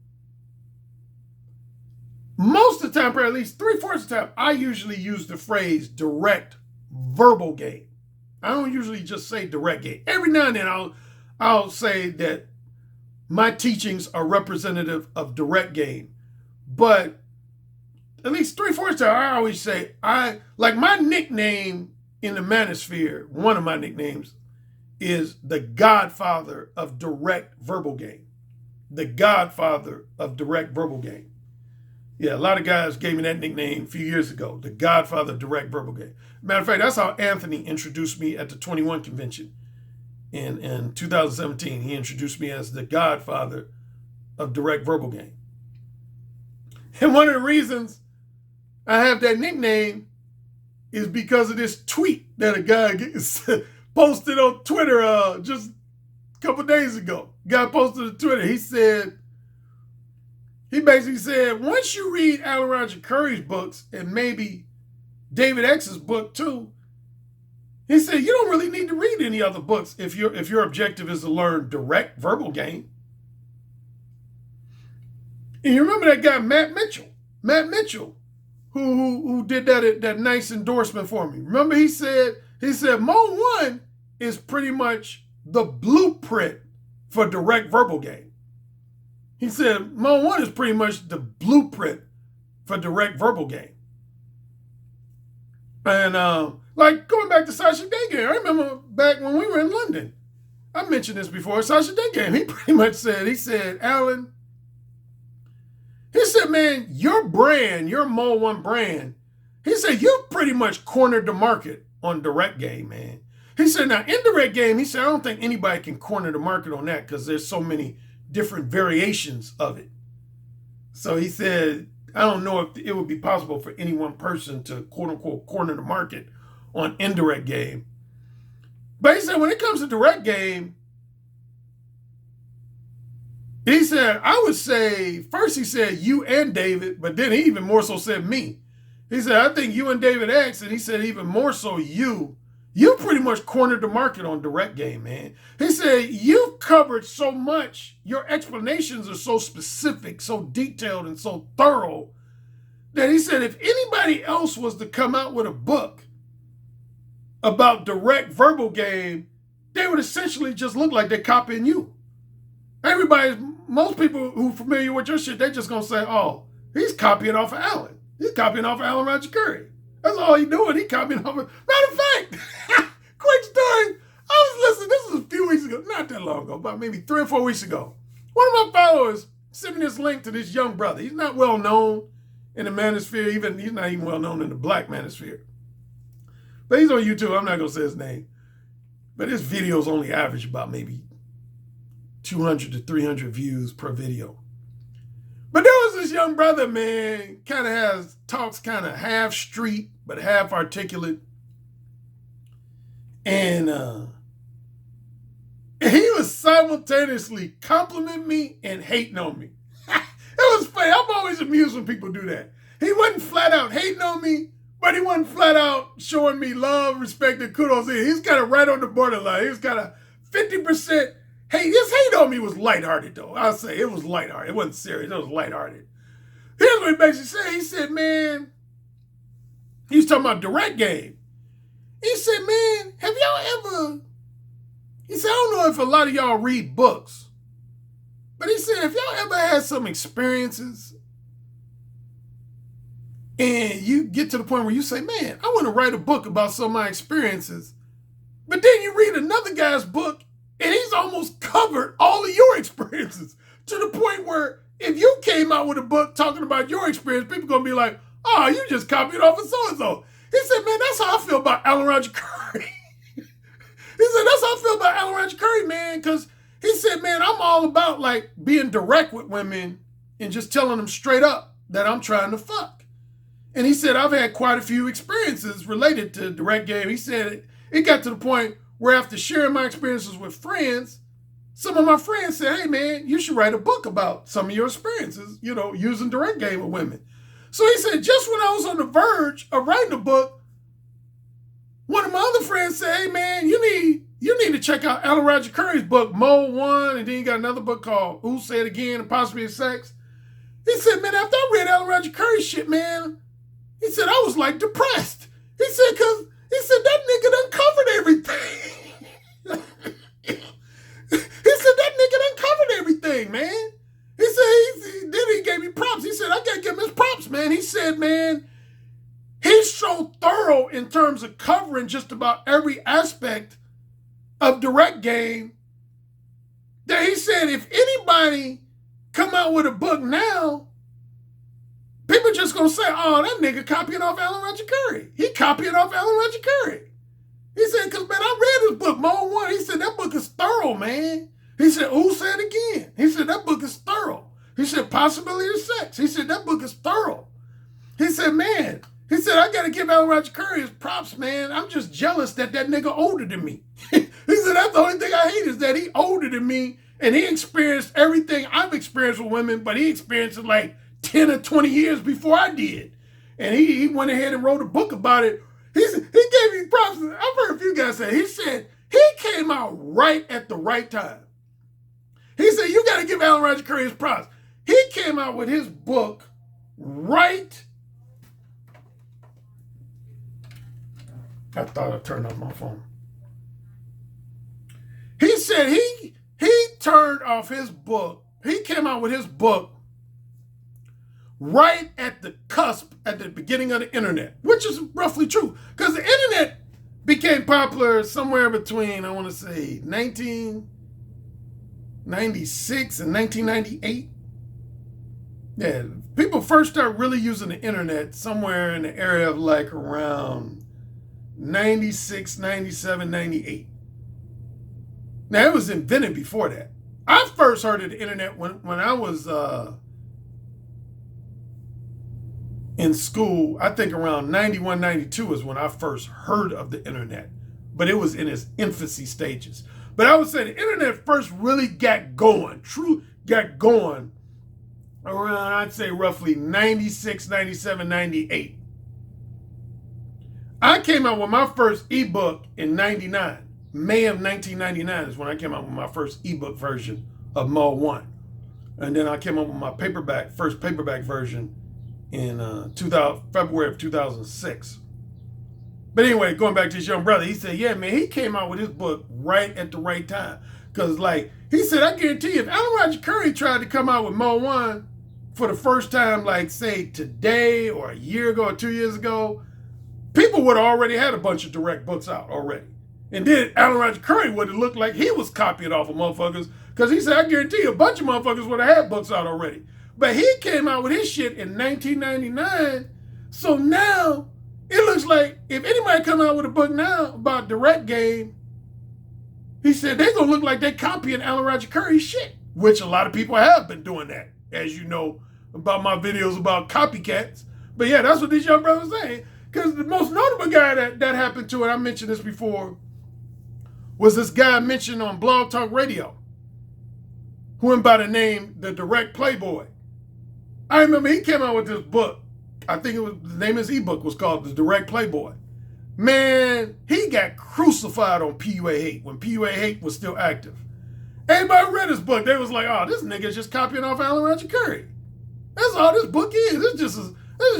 A: most of the time, or at least 3/4 of the time, I usually use the phrase direct verbal game. I don't usually just say direct game. Every now and then I'll say that my teachings are representative of direct game. But at least 3/4 of the time, I always say, like my nickname in the manosphere, one of my nicknames is the Godfather of direct verbal game. The Godfather of direct verbal game. Yeah, a lot of guys gave me that nickname a few years ago, the Godfather of direct verbal game. Matter of fact, that's how Anthony introduced me at the 21 convention in 2017. He introduced me as the Godfather of direct verbal game. And one of the reasons I have that nickname is because of this tweet that a guy posted on Twitter just a couple days ago. Guy posted on Twitter. He basically said, once you read Alan Roger Currie's books and maybe David X's book too, He said, you don't really need to read any other books if your objective is to learn direct verbal game. And you remember that guy, Matt Mitchell, who did that nice endorsement for me. Remember he said, Mode 1 is pretty much the blueprint for direct verbal game. He said, Mode 1 is pretty much the blueprint for direct verbal game. And like going back to Sasha Day game, I remember back when we were in London. I mentioned this before. Sasha Day game, he pretty much said, Alan, he said, man, your brand, your Mode 1 brand, he said, you pretty much cornered the market on direct game, man. He said, now indirect game, he said, I don't think anybody can corner the market on that because there's so many different variations of it. So he said, I don't know if it would be possible for any one person to quote unquote corner the market on indirect game. But he said, when it comes to direct game, he said, I would say, first he said you and David, but then he even more so said me. He said, I think you and David X, and he said even more so you pretty much cornered the market on direct game, man. He said, you've covered so much, your explanations are so specific, so detailed, and so thorough, that he said if anybody else was to come out with a book about direct verbal game, they would essentially just look like they're copying you. Most people who are familiar with your shit, they're just going to say, oh, he's copying off of Alan. He's copying off of Alan Roger Currie. That's all he's doing. He's copying off of... Matter of fact, quick story. I was listening, this was a few weeks ago, not that long ago, about maybe 3 or 4 weeks ago. One of my followers sent me this link to this young brother. He's not well known in the manosphere, he's not even well known in the black manosphere. But he's on YouTube. I'm not going to say his name. But his videos only average about maybe 200 to 300 views per video. But there was this young brother, man, talks kind of half street, but half articulate. And he was simultaneously complimenting me and hating on me. It was funny. I'm always amused when people do that. He wasn't flat out hating on me, but he wasn't flat out showing me love, respect, and kudos. He's kind of right on the borderline. He was kind of 50%. Hey, his hate on me was lighthearted, though. I'll say it was lighthearted. It wasn't serious. It was lighthearted. Here's what he basically said. He said, man, he was talking about direct game. He said, man, have y'all ever... He said, I don't know if a lot of y'all read books, but he said, if y'all ever had some experiences and you get to the point where you say, man, I want to write a book about some of my experiences, but then you read another guy's book and he's almost covered all of your experiences to the point where if you came out with a book talking about your experience, people going to be like, oh, you just copied off of so-and-so. He said, man, that's how I feel about Alan Roger Currie. He said, that's how I feel about Alan Roger Currie, man, because he said, man, I'm all about like being direct with women and just telling them straight up that I'm trying to fuck. And he said, I've had quite a few experiences related to direct game. He said it got to the point where after sharing my experiences with friends, some of my friends said, hey, man, you should write a book about some of your experiences, using direct game with women. So he said, just when I was on the verge of writing a book, one of my other friends said, hey, man, you need to check out Alan Roger Currie's book, Mode 1, and then you got another book called Who Said Again, Apostrophe of Sex. He said, man, after I read Alan Roger Currie's shit, man, he said, I was like depressed. He said, because he said, that nigga done covered everything. He said, that nigga done covered everything, man. He said, then he gave me props. He said, I got to give him his props, man. He said, man, he's so thorough in terms of covering just about every aspect of direct game that he said, if anybody come out with a book now, people just going to say, oh, that nigga copying off Alan Roger Currie. He copying off Alan Roger Currie. He said, because, man, I read his book, Mode 1. He said, that book is thorough, man. He said, Who Said Again? He said, that book is thorough. He said, Possibility of Sex. He said, that book is thorough. He said, man, he said, I got to give Alan Roger Currie his props, man. I'm just jealous that nigga older than me. He said, that's the only thing I hate is that he older than me and he experienced everything I've experienced with women, but he experienced it like 10 or 20 years before I did. And he went ahead and wrote a book about it. he gave me props. I've heard a few guys say, he said he came out right at the right time. He said, you got to give Alan Roger Currie his props. He came out with his book right. I thought I turned off my phone. He said he turned off his book. He came out with his book right at the cusp, at the beginning of the internet, which is roughly true. Because the internet became popular somewhere between, I want to say, 1996 and 1998. Yeah, people first started really using the internet somewhere in the area of like around 96, 97, 98. Now, it was invented before that. I first heard of the internet when I was in school. I think around 91, 92 is when I first heard of the internet. But it was in its infancy stages. But I would say the internet first really got going, around, I'd say roughly 96, 97, 98. I came out with my first ebook in 99. May of 1999 is when I came out with my first ebook version of Mo 1. And then I came up with my first paperback version in February of 2006. But anyway, going back to his young brother, he said, yeah, man, he came out with his book right at the right time. Because, like, he said, I guarantee you, if Alan Roger Currie tried to come out with Mo 1 for the first time, like, say, today or a year ago or 2 years ago, people would have already had a bunch of direct books out already. And then Alan Roger Currie would have looked like he was copying off of motherfuckers, because he said, I guarantee you, a bunch of motherfuckers would have had books out already. But he came out with his shit in 1999, so now it looks like if anybody come out with a book now about direct game, he said they're going to look like they're copying Alan Roger Currie's shit, which a lot of people have been doing that, as you know, about my videos about copycats. But yeah, that's what these young brothers are saying. Because the most notable guy that happened to, and I mentioned this before, was this guy mentioned on Blog Talk Radio, who went by the name The Direct Playboy. I remember he came out with this book. I think the name of his ebook was called The Direct Playboy. Man, he got crucified on PUA Hate when PUA Hate was still active. Everybody read his book. They was like, oh, this nigga's just copying off Alan Roger Currie. That's all this book is. This is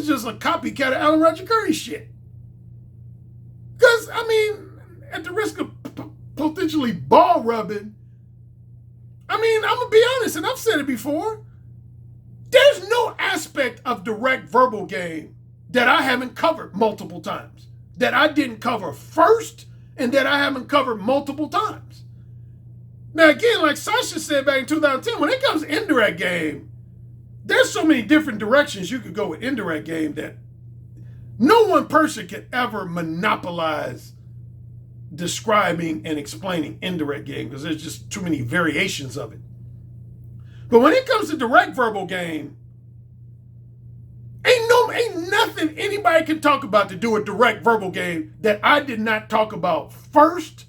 A: just a copycat of Alan Roger Currie shit. Because, I mean, at the risk of potentially ball rubbing, I mean, I'm going to be honest, and I've said it before, there's no aspect of direct verbal game that I haven't covered multiple times, that I didn't cover first, and that I haven't covered multiple times. Now, again, like Sasha said back in 2010, when it comes to indirect game, there's so many different directions you could go with indirect game that no one person can ever monopolize describing and explaining indirect game, because there's just too many variations of it. But when it comes to direct verbal game, ain't nothing anybody can talk about to do a direct verbal game that I did not talk about first,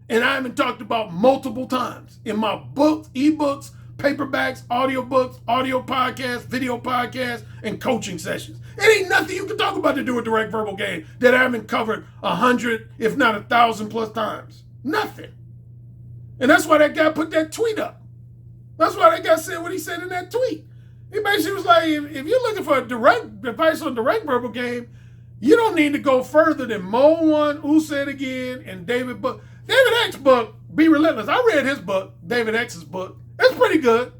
A: and I haven't talked about multiple times in my books, ebooks, paperbacks, audiobooks, audio podcasts, video podcasts, and coaching sessions. It ain't nothing you can talk about to do a direct verbal game that I haven't covered 100, if not 1,000 plus times. Nothing. And that's why that guy put that tweet up. That's why that guy said what he said in that tweet. He basically was like, if you're looking for a direct advice on direct verbal game, you don't need to go further than Mo 1, Who Said Again, and David book. David X book, Be Relentless. I read his book, David X's book. It's pretty good.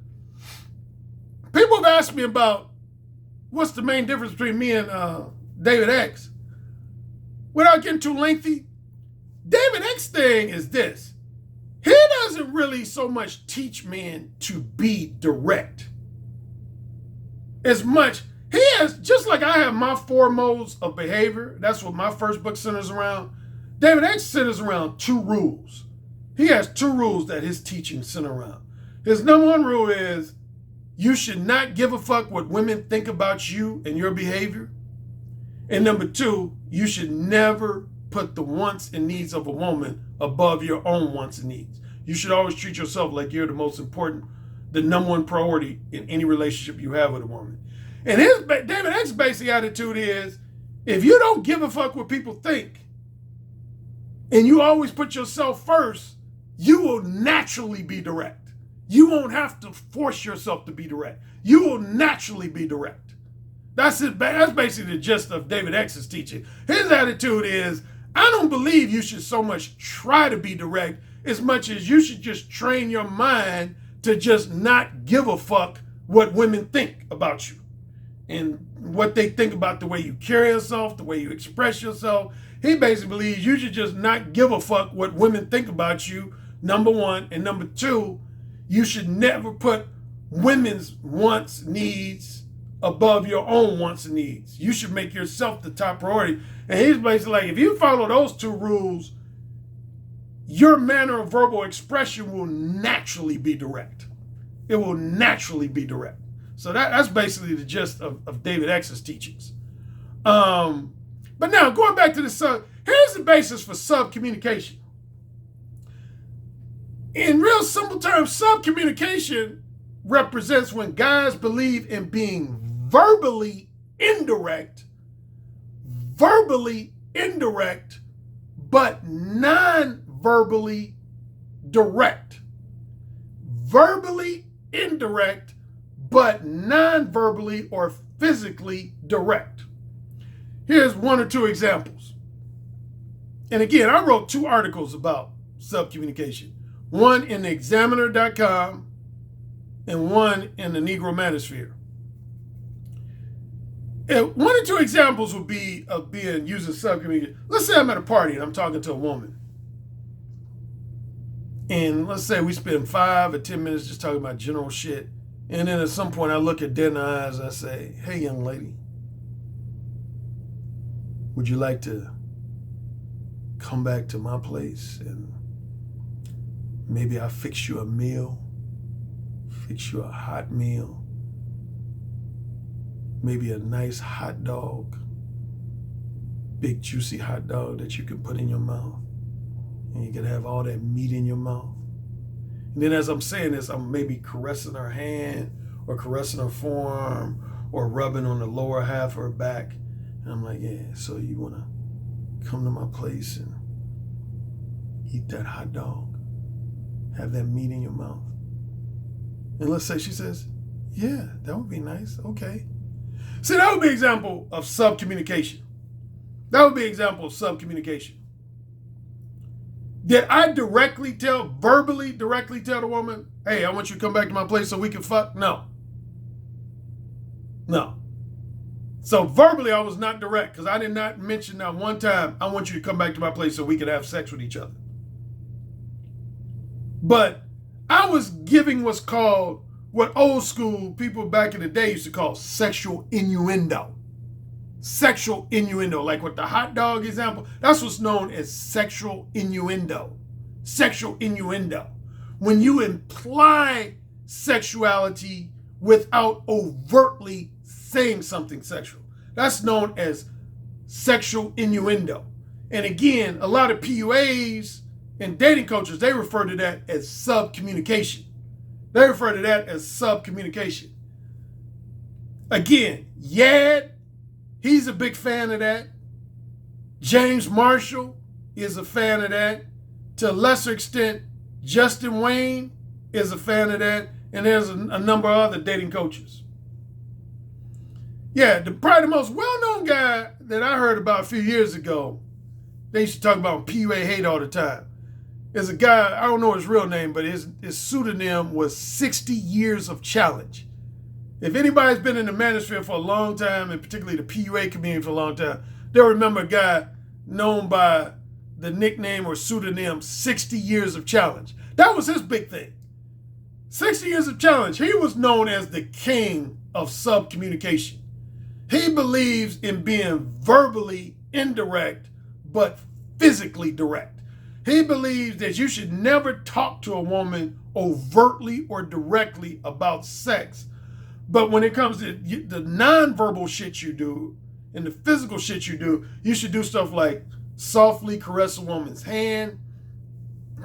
A: People have asked me about what's the main difference between me and David X. Without getting too lengthy, David X thing is this. He doesn't really so much teach men to be direct as much. He has, just like I have my 4 modes of behavior, that's what my first book centers around. David X centers around 2 rules. He has 2 rules that his teaching center around. His number 1 rule is you should not give a fuck what women think about you and your behavior. And number 2, you should never put the wants and needs of a woman above your own wants and needs. You should always treat yourself like you're the most important, the number 1 priority in any relationship you have with a woman. And David X's basic attitude is, If you don't give a fuck what people think, and you always put yourself first, you will naturally be direct. You won't have to force yourself to be direct. You will naturally be direct. That's it. That's basically the gist of David X's teaching. His attitude is, I don't believe you should so much try to be direct as much as you should just train your mind to just not give a fuck what women think about you and what they think about the way you carry yourself, the way you express yourself. He basically believes you should just not give a fuck what women think about you, number one. And number two, you should never put women's wants, needs above your own wants and needs. You should make yourself the top priority. And he's basically like, if you follow those two rules, your manner of verbal expression will naturally be direct. It will naturally be direct. So that's basically the gist of David X's teachings. But now, going back to the here's the basis for subcommunication. In real simple terms, subcommunication represents when guys believe in being verbally indirect, but non-verbally direct. Verbally indirect, but non-verbally or physically direct. Here's one or two examples. And again, I wrote 2 articles about subcommunication. One in the examiner.com and one in the Negro Manosphere. And 1 or 2 examples would be of using subcommunication. Let's say I'm at a party and I'm talking to a woman. And let's say we spend 5 or 10 minutes just talking about general shit. And then at some point I look at dead in the eyes and I say, hey, young lady, would you like to come back to my place and maybe I'll fix you a meal, fix you a hot meal, maybe a nice hot dog, big juicy hot dog that you can put in your mouth and you can have all that meat in your mouth. And then as I'm saying this, I'm maybe caressing her hand or caressing her forearm or rubbing on the lower half of her back. And I'm like, yeah, so you want to come to my place and eat that hot dog, have that meat in your mouth. And let's say she says, yeah, that would be nice. Okay. See, that would be an example of subcommunication. That would be an example of subcommunication. Did I verbally directly tell the woman, hey, I want you to come back to my place so we can fuck? No. So verbally, I was not direct because I did not mention that one time, I want you to come back to my place so we could have sex with each other. But I was giving what's called, what old school people back in the day used to call sexual innuendo. Sexual innuendo, like with the hot dog example, that's what's known as sexual innuendo. Sexual innuendo. When you imply sexuality without overtly saying something sexual. That's known as sexual innuendo. And again, a lot of PUAs and dating coaches, they refer to that as subcommunication. They refer to that as subcommunication. Again, Yad, he's a big fan of that. James Marshall is a fan of that. To a lesser extent, Justin Wayne is a fan of that. And there's a number of other dating coaches. Yeah, probably the most well-known guy that I heard about a few years ago, they used to talk about PUA hate all the time, is a guy, I don't know his real name, but his pseudonym was 60 Years of Challenge. If anybody's been in the manosphere for a long time, and particularly the PUA community for a long time, they'll remember a guy known by the nickname or pseudonym 60 Years of Challenge. That was his big thing. 60 Years of Challenge. He was known as the king of subcommunication. He believes in being verbally indirect, but physically direct. He believes that you should never talk to a woman overtly or directly about sex. But when it comes to the nonverbal shit you do and the physical shit you do, you should do stuff like softly caress a woman's hand,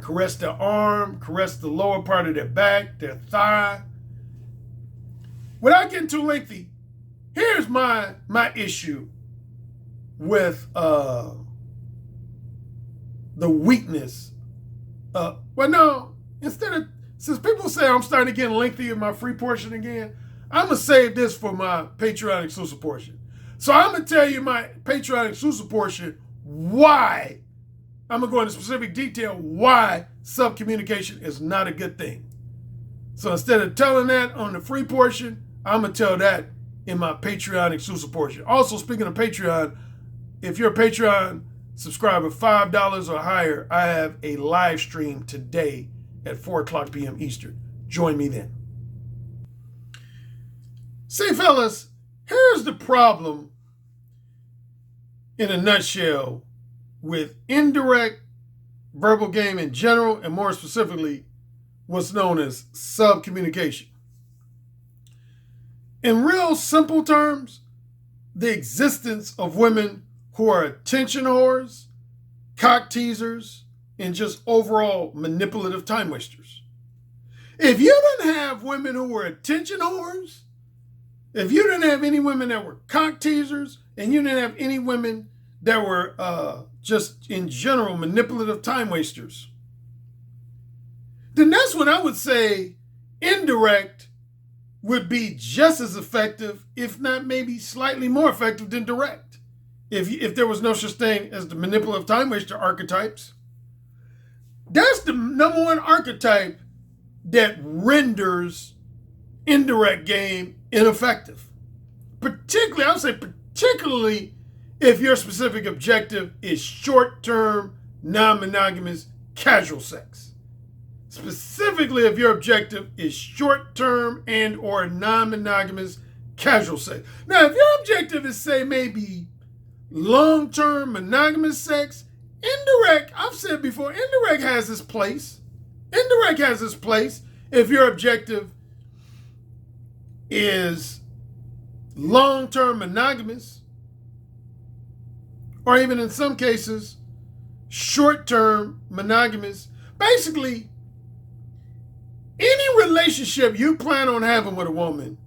A: caress their arm, caress the lower part of their back, their thigh. Without getting too lengthy, here's my issue with the weakness. Well, no, since people say I'm starting to get lengthy in my free portion again, I'm going to save this for my Patreon exclusive portion. So I'm going to tell you my Patreon exclusive portion why. I'm going to go into specific detail why subcommunication is not a good thing. So instead of telling that on the free portion, I'm going to tell that in my Patreon exclusive portion. Also, speaking of Patreon, if you're a Patreon subscriber, $5 or higher, I have a live stream today at 4:00 p.m. Eastern. Join me then. See, fellas, here's the problem in a nutshell with indirect verbal game in general, and more specifically, what's known as subcommunication. In real simple terms, the existence of women who are attention whores, cock teasers, and just overall manipulative time wasters. If you didn't have women who were attention whores, if you didn't have any women that were cock teasers, and you didn't have any women that were just in general manipulative time wasters, then that's when I would say indirect would be just as effective, if not maybe slightly more effective than direct. If there was no such thing as the manipulative time waster archetypes, that's the number one archetype that renders indirect game ineffective. Particularly, I would say particularly if your specific objective is short-term, non-monogamous, casual sex. Specifically, if your objective is short-term and or non-monogamous, casual sex. Now, if your objective is, say, maybe long-term monogamous sex, indirect, I've said before, indirect has its place. Indirect has its place if your objective is long-term monogamous, or even in some cases, short-term monogamous. Basically, any relationship you plan on having with a woman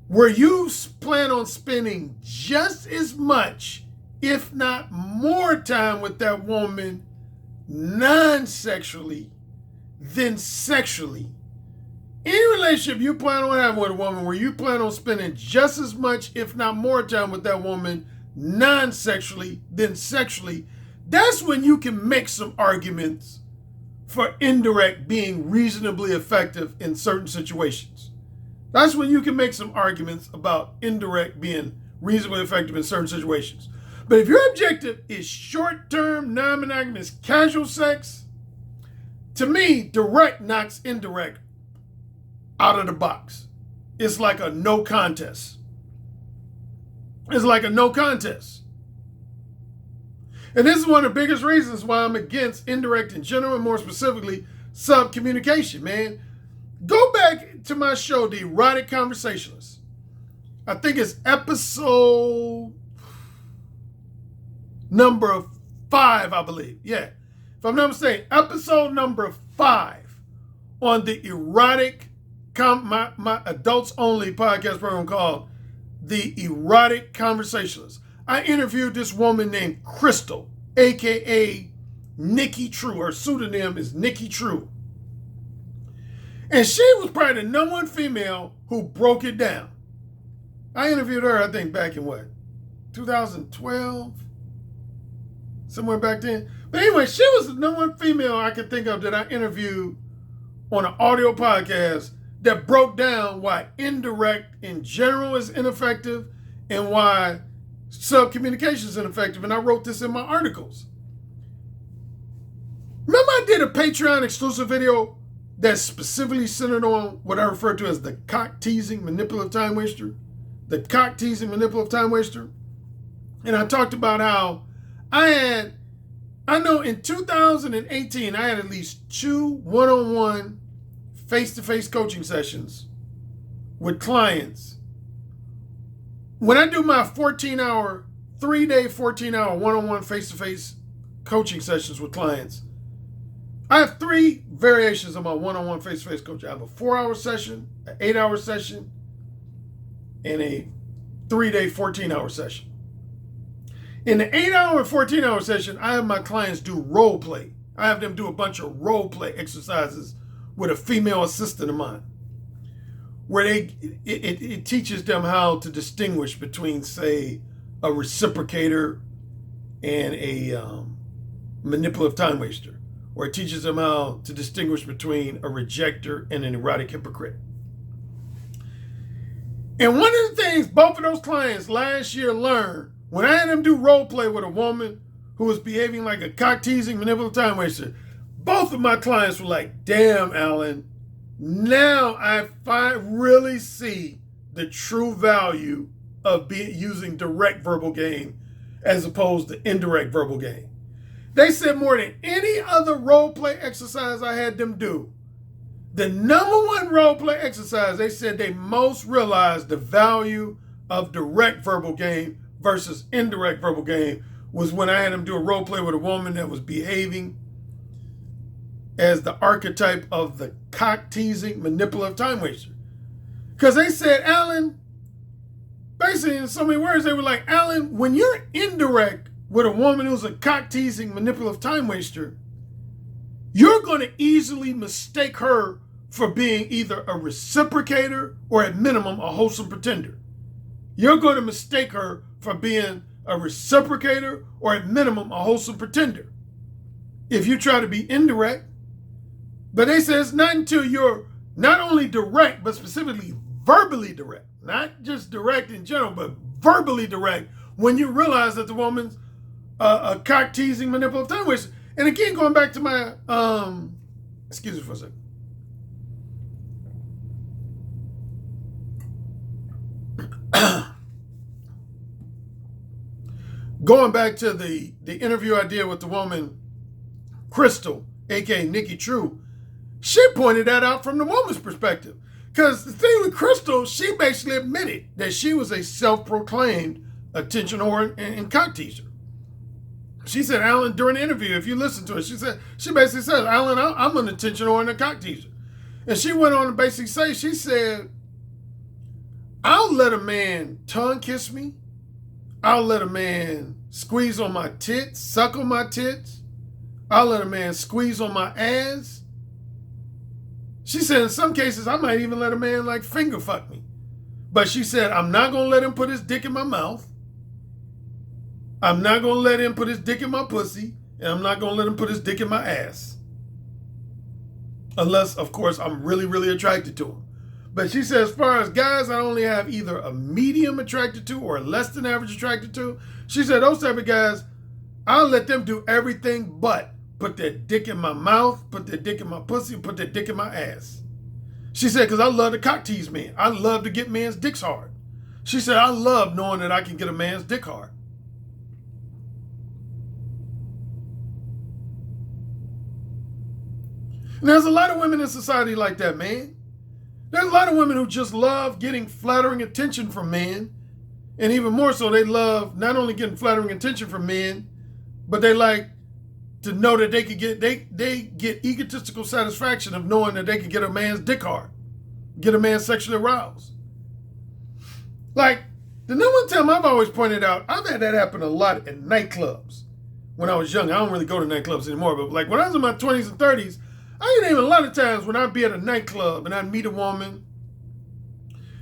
A: where you plan on spending just as much, if not more time with that woman non-sexually than sexually. Any relationship you plan on having with a woman where you plan on spending just as much, if not more time with that woman non-sexually than sexually, that's when you can make some arguments for indirect being reasonably effective in certain situations. That's when you can make some arguments about indirect being reasonably effective in certain situations. But if your objective is short-term, non-monogamous, casual sex, to me, direct knocks indirect out of the box. It's like a no contest. It's like a no contest. And this is one of the biggest reasons why I'm against indirect in general, and more specifically, subcommunication, man. Go back to my show, The Erotic Conversationalist. I think it's episode number 5, I believe. Yeah. If I'm not mistaken, episode number 5 on the erotic, my adults only podcast program called The Erotic Conversationalist. I interviewed this woman named Crystal, aka Nikki True. Her pseudonym is Nikki True. And she was probably the number one female who broke it down. I interviewed her, I think, back in what? 2012? Somewhere back then. But anyway, she was the number one female I could think of that I interviewed on an audio podcast that broke down why indirect in general is ineffective and why subcommunication is ineffective. And I wrote this in my articles. Remember I did a Patreon exclusive video that's specifically centered on what I refer to as the cock-teasing manipulative time waster? The cock-teasing manipulative time waster? And I talked about how I know in 2018, I had at least 2 one-on-one face-to-face coaching sessions with clients. When I do my 14-hour, 3-day, 14-hour one-on-one face-to-face coaching sessions with clients, I have 3 variations of my one-on-one face-to-face coaching. I have a 4-hour session, an 8-hour session, and a 3-day, 14-hour session. In the 8-hour and 14-hour session, I have my clients do role play. I have them do a bunch of role play exercises with a female assistant of mine, where it teaches them how to distinguish between, say, a reciprocator and a manipulative time waster, or it teaches them how to distinguish between a rejecter and an erotic hypocrite. And one of the things both of those clients last year learned, when I had them do role play with a woman who was behaving like a cock-teasing manipulative time waster, both of my clients were like, damn, Alan, now I really see the true value of using direct verbal game as opposed to indirect verbal game. They said more than any other role play exercise I had them do, the number one role play exercise, they said they most realized the value of direct verbal game versus indirect verbal game was when I had them do a role play with a woman that was behaving as the archetype of the cock-teasing manipulative time waster. Because they said, Alan, basically in so many words, they were like, Alan, when you're indirect with a woman who's a cock-teasing manipulative time waster, you're going to easily mistake her for being either a reciprocator or at minimum a wholesome pretender. You're going to mistake her for being a reciprocator or at minimum a wholesome pretender if you try to be indirect. But they say it's not until you're not only direct, but specifically verbally direct, not just direct in general, but verbally direct, when you realize that the woman's a cock-teasing manipulative time waster. And again, going back to my, excuse me for a second. Going back to the interview I did with the woman, Crystal, aka Nikki True, she pointed that out from the woman's perspective. Because the thing with Crystal, she basically admitted that she was a self-proclaimed attention whore and cock teaser. She said, Alan, during the interview, if you listen to it, she basically said, Alan, I'm an attention whore and a cock teaser. And she went on to basically say, she said, I'll let a man tongue kiss me. I'll let a man squeeze on my tits, suck on my tits. I'll let a man squeeze on my ass. She said in some cases, I might even let a man like finger fuck me. But she said, I'm not going to let him put his dick in my mouth. I'm not going to let him put his dick in my pussy. And I'm not going to let him put his dick in my ass. Unless, of course, I'm really, really attracted to him. But she said, as far as guys, I only have either a medium attracted to or less than average attracted to. She said, those type of guys, I'll let them do everything but put their dick in my mouth, put their dick in my pussy, put their dick in my ass. She said, because I love to cock tease men. I love to get men's dicks hard. She said, I love knowing that I can get a man's dick hard. And there's a lot of women in society like that, man. There's a lot of women who just love getting flattering attention from men. And even more so, they love not only getting flattering attention from men, but they like to know that they could get, they get egotistical satisfaction of knowing that they can get a man's dick hard, get a man sexually aroused. Like, the number one time I've always pointed out, I've had that happen a lot in nightclubs. When I was young, I don't really go to nightclubs anymore, but like when I was in my 20s and 30s, I can name a lot of times when I'd be at a nightclub and I'd meet a woman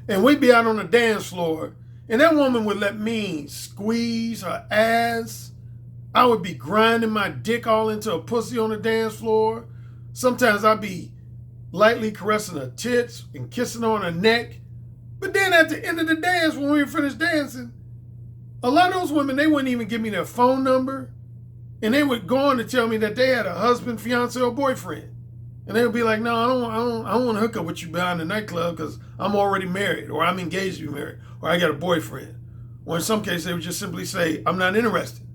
A: and we'd be out on the dance floor and that woman would let me squeeze her ass. I would be grinding my dick all into a pussy on the dance floor. Sometimes I'd be lightly caressing her tits and kissing on her neck. But then at the end of the dance, when we were finished dancing, a lot of those women, they wouldn't even give me their phone number. And they would go on to tell me that they had a husband, fiance, or boyfriend. And they would be like, no, I don't want to hook up with you behind the nightclub because I'm already married, or I'm engaged to be married, or I got a boyfriend. Or in some cases, they would just simply say, I'm not interested.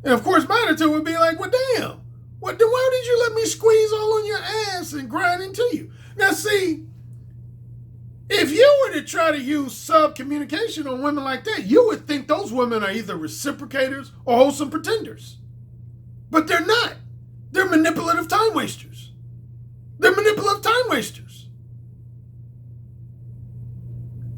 A: And of course, my attitude would be like, well, damn, why did you let me squeeze all on your ass and grind into you? Now, see, if you were to try to use subcommunication on women like that, you would think those women are either reciprocators or wholesome pretenders. But they're not. They're manipulative time wasters. They're manipulative time wasters.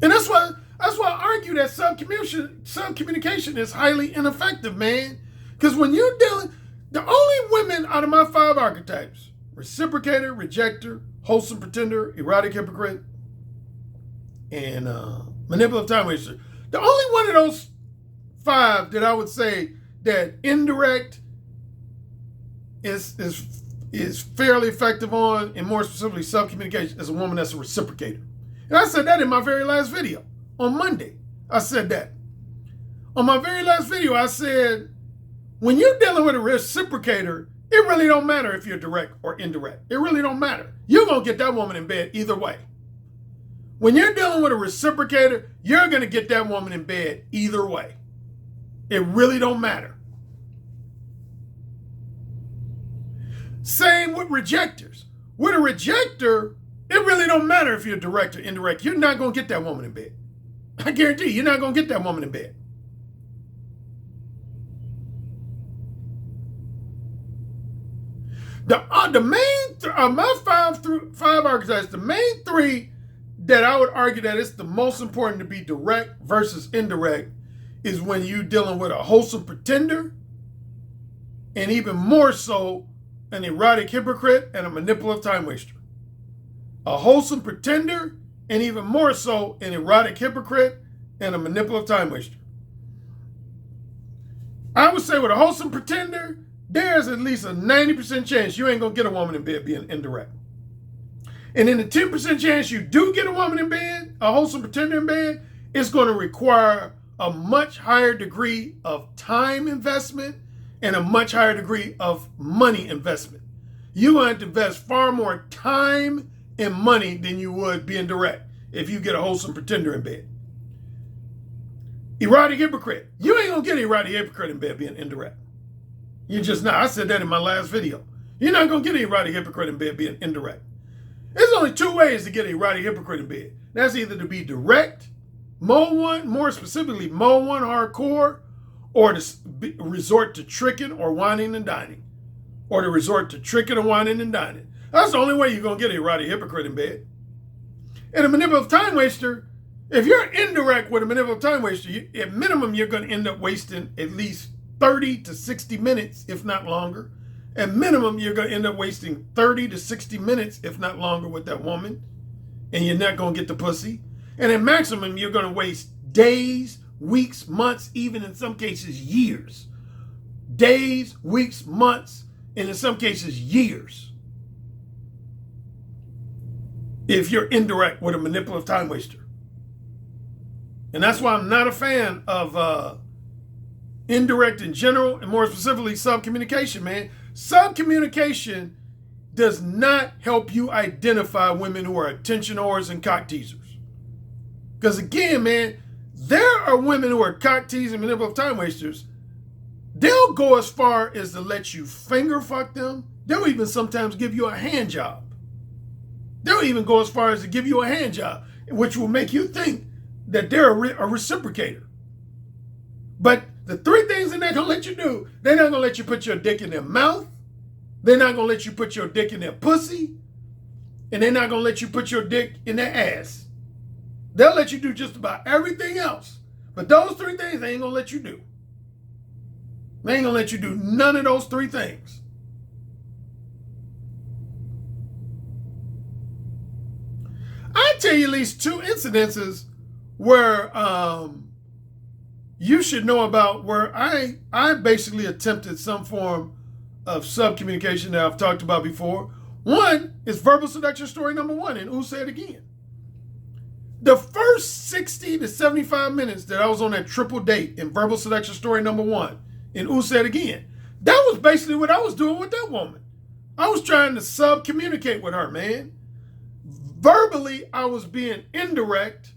A: And that's why That's why I argue that subcommunication is highly ineffective, man. Because when you're dealing, the only women out of my 5 archetypes, reciprocator, rejector, wholesome pretender, erotic hypocrite, and manipulative time waster, the only one of those 5 that I would say that indirect is fairly effective on, and more specifically subcommunication, is a woman that's a reciprocator. And I said that in my very last video on Monday. I said that. On my very last video, I said, when you're dealing with a reciprocator, it really don't matter if you're direct or indirect. It really don't matter. You're going to get that woman in bed either way. When you're dealing with a reciprocator, you're going to get that woman in bed either way. It really don't matter. Same with rejectors. With a rejector, it really don't matter if you're direct or indirect. You're not going to get that woman in bed. I guarantee you're not going to get that woman in bed. The main, my five archetypes, the main 3 that I would argue that it's the most important to be direct versus indirect is when you're dealing with a wholesome pretender, and even more so, an erotic hypocrite and a manipulative time waster. A wholesome pretender, and even more so, an erotic hypocrite and a manipulative time waster. I would say with a wholesome pretender, there's at least a 90% chance you ain't gonna get a woman in bed being indirect. And in the 10% chance you do get a woman in bed, a wholesome pretender in bed, it's gonna require a much higher degree of time investment and a much higher degree of money investment. You're going to invest far more time and money than you would being direct if you get a wholesome pretender in bed. Erotic hypocrite. You ain't going to get an erotic hypocrite in bed being indirect. You're just not. I said that in my last video. You're not going to get an erotic hypocrite in bed being indirect. There's only 2 ways to get an erotic hypocrite in bed. That's either to be direct, mode 1, more specifically mode 1 hardcore, or to resort to tricking or whining and dining. Or to resort to tricking or whining and dining. That's the only way you're going to get an erotic hypocrite in bed. And a manipulative time waster, if you're indirect with a manipulative time waster, at minimum you're going to end up wasting at least 30 to 60 minutes, if not longer. At minimum, you're going to end up wasting 30 to 60 minutes, if not longer, with that woman. And you're not going to get the pussy. And at maximum, you're going to waste days, weeks, months, even in some cases, years. Days, weeks, months, and in some cases, years. If you're indirect with a manipulative time waster. And that's why I'm not a fan of indirect in general, and more specifically, subcommunication, man. Subcommunication does not help you identify women who are attention whores and cock teasers. Because again, man, there are women who are cock teasing, manipulative time wasters. They'll go as far as to let you finger fuck them. They'll even sometimes give you a hand job. They'll even go as far as to give you a hand job, which will make you think that they're a reciprocator. But the 3 things they're not going to let you do, they're not going to let you put your dick in their mouth. They're not going to let you put your dick in their pussy. And they're not going to let you put your dick in their ass. They'll let you do just about everything else. But those 3 things they ain't going to let you do. They ain't going to let you do none of those 3 things. I tell you at least 2 incidences where you should know about, where I basically attempted some form of subcommunication that I've talked about before. One is verbal seduction story number 1 in Who Said Again. The first 60 to 75 minutes that I was on that triple date in verbal seduction story number 1 in Who Said Again, that was basically what I was doing with that woman. I was trying to subcommunicate with her, man. Verbally, I was being indirect,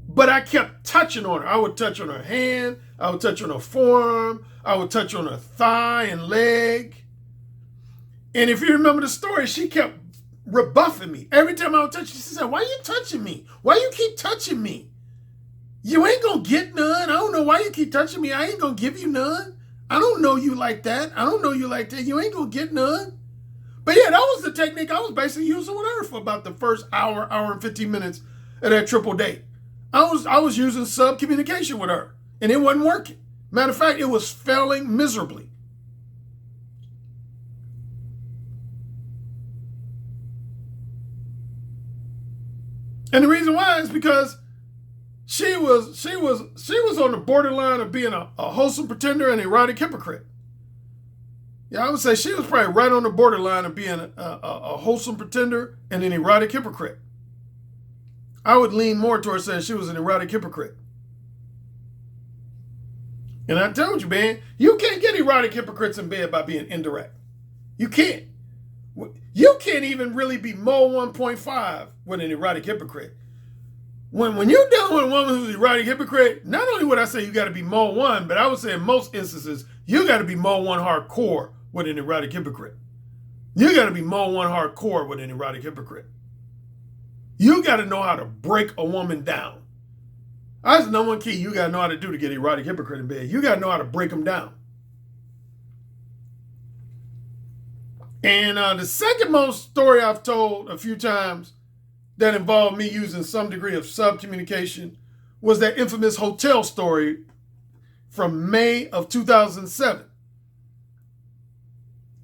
A: but I kept touching on her. I would touch on her hand. I would touch on her forearm. I would touch on her thigh and leg. And if you remember the story, she kept rebuffing me. Every time I would touch her, she said, "Why you touching me? Why you keep touching me? You ain't gonna get none. I don't know why you keep touching me. I ain't gonna give you none. I don't know you like that. I don't know you like that. You ain't gonna get none." But yeah, that was the technique I was basically using with her for about the first hour and 15 minutes of that triple date. I was using subcommunication with her, and it wasn't working. Matter of fact, it was failing miserably. And the reason why is because she was on the borderline of being a wholesome pretender and erotic hypocrite. Yeah, I would say she was probably right on the borderline of being a wholesome pretender and an erotic hypocrite. I would lean more towards saying she was an erotic hypocrite. And I told you, man, you can't get erotic hypocrites in bed by being indirect. You can't. You can't even really be Mo 1.5 with an erotic hypocrite. When you're dealing with a woman who's an erotic hypocrite, not only would I say you got to be Mo 1, but I would say in most instances, you got to be Mo 1 hardcore with an erotic hypocrite. You got to be Mo 1 hardcore with an erotic hypocrite. You got to know how to break a woman down. That's the number one key you got to know how to do to get an erotic hypocrite in bed. You got to know how to break them down. And the second most story I've told a few times that involved me using some degree of subcommunication was that infamous hotel story from May of 2007.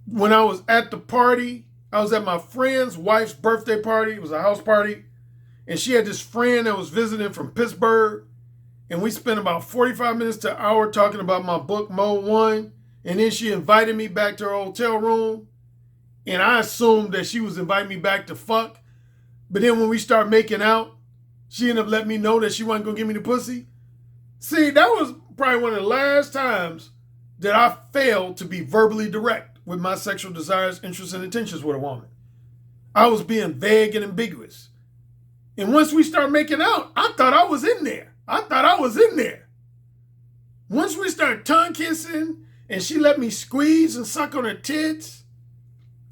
A: When I was at the party, I was at my friend's wife's birthday party. It was a house party. And she had this friend that was visiting from Pittsburgh. And we spent about 45 minutes to an hour talking about my book, Mo 1. And then she invited me back to her hotel room. And I assumed that she was inviting me back to fuck. But then when we start making out, she ended up letting me know that she wasn't going to give me the pussy. See, that was probably one of the last times that I failed to be verbally direct with my sexual desires, interests, and intentions with a woman. I was being vague and ambiguous. And once we started making out, I thought I was in there. Once we started tongue kissing and she let me squeeze and suck on her tits,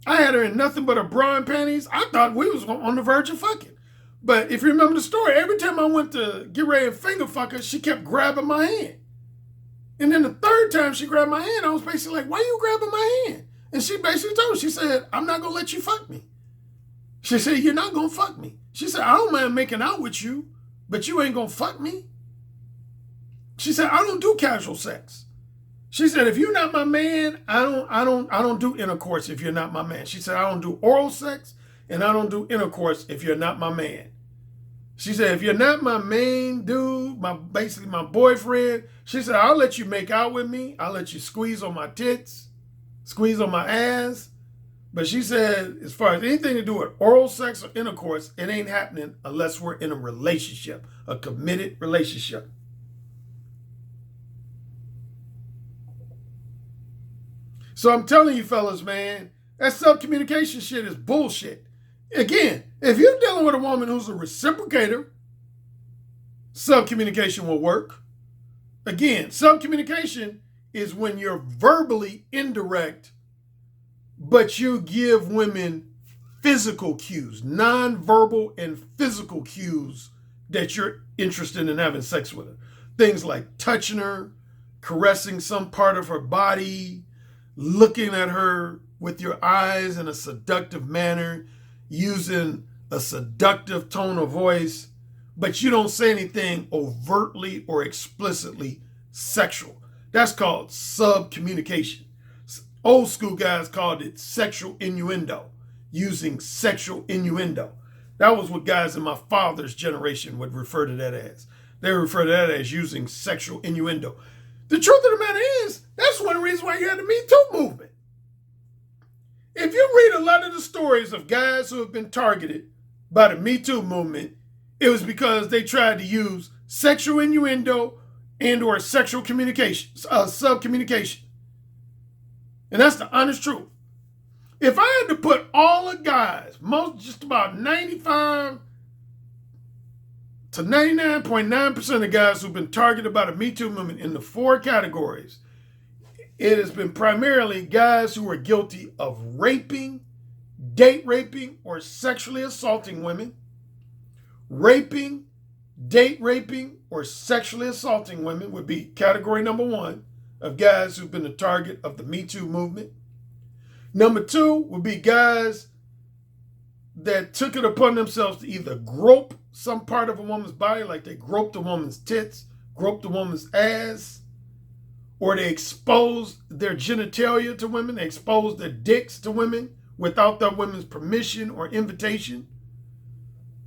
A: I had her in nothing but a bra and panties. I thought we was on the verge of fucking. But if you remember the story, every time I went to get ready and finger fuck her, she kept grabbing my hand. And then the third time she grabbed my hand, I was basically like, why are you grabbing my hand? And she basically told me, she said, I'm not going to let you fuck me. She said, you're not going to fuck me. She said, I don't mind making out with you, but you ain't going to fuck me. She said, I don't do casual sex. She said, if you're not my man, I don't do intercourse if you're not my man. She said, I don't do oral sex and I don't do intercourse if you're not my man. She said, if you're not my main dude, basically my boyfriend, she said, I'll let you make out with me. I'll let you squeeze on my tits, squeeze on my ass. But she said, as far as anything to do with oral sex or intercourse, it ain't happening unless we're in a relationship, a committed relationship. So I'm telling you fellas, man, that subcommunication shit is bullshit. Again, if you're dealing with a woman who's a reciprocator, subcommunication will work. Again, subcommunication is when you're verbally indirect, but you give women physical cues, non-verbal and physical cues that you're interested in having sex with her. Things like touching her, caressing some part of her body, looking at her with your eyes in a seductive manner, using a seductive tone of voice, but you don't say anything overtly or explicitly sexual. That's called subcommunication. Old school guys called it sexual innuendo, using sexual innuendo. That was what guys in my father's generation would refer to that as. They refer to that as using sexual innuendo. The truth of the matter is, that's one of the reasons why you had the Me Too movement. If you read a lot of the stories of guys who have been targeted by the Me Too movement, it was because they tried to use sexual innuendo and or sexual communication, subcommunication. And that's the honest truth. If I had to put all the guys, just about 95 to 99.9% of guys who've been targeted by the Me Too movement in the four categories, it has been primarily guys who are guilty of raping, date raping, or sexually assaulting women, raping, date raping, or sexually assaulting women would be category number one of guys who've been the target of the Me Too movement. Number two would be guys that took it upon themselves to either grope some part of a woman's body, like they groped a woman's tits, groped a woman's ass, or they exposed their genitalia to women, they exposed their dicks to women without that women's permission or invitation.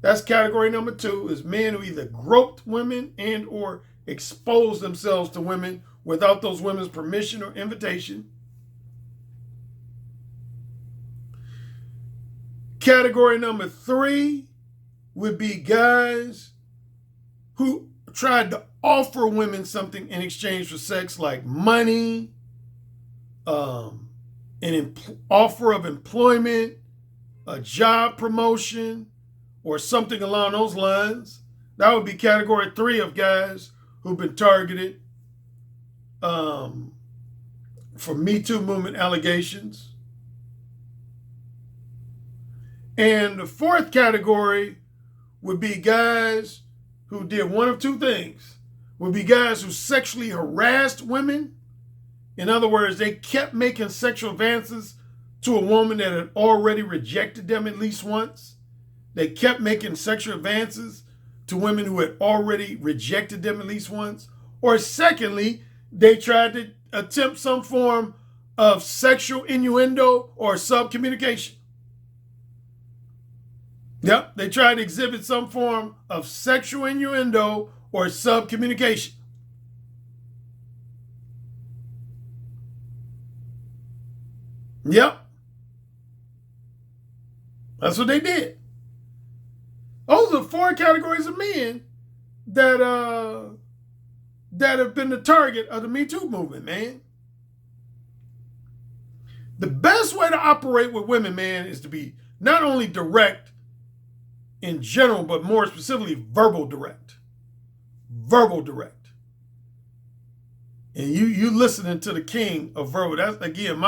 A: That's category number 2, is men who either groped women and or exposed themselves to women without those women's permission or invitation. Category number 3 would be guys who tried to offer women something in exchange for sex, like money, an offer of employment, a job promotion, or something along those lines. That would be category 3 of guys who've been targeted for Me Too movement allegations. And the 4th category would be guys who did one of 2 things. Would be guys who sexually harassed women. In other words, they kept making sexual advances to a woman that had already rejected them at least once. They kept making sexual advances to women who had already rejected them at least once. Or secondly, they tried to attempt some form of sexual innuendo or subcommunication. Yep, they tried to exhibit some form of sexual innuendo or subcommunication. Yep. That's what they did. Those are 4 categories of men that have been the target of the Me Too movement, man. The best way to operate with women, man, is to be not only direct in general, but more specifically verbal direct. Verbal direct. And you listening to the king of verbal. That's, again,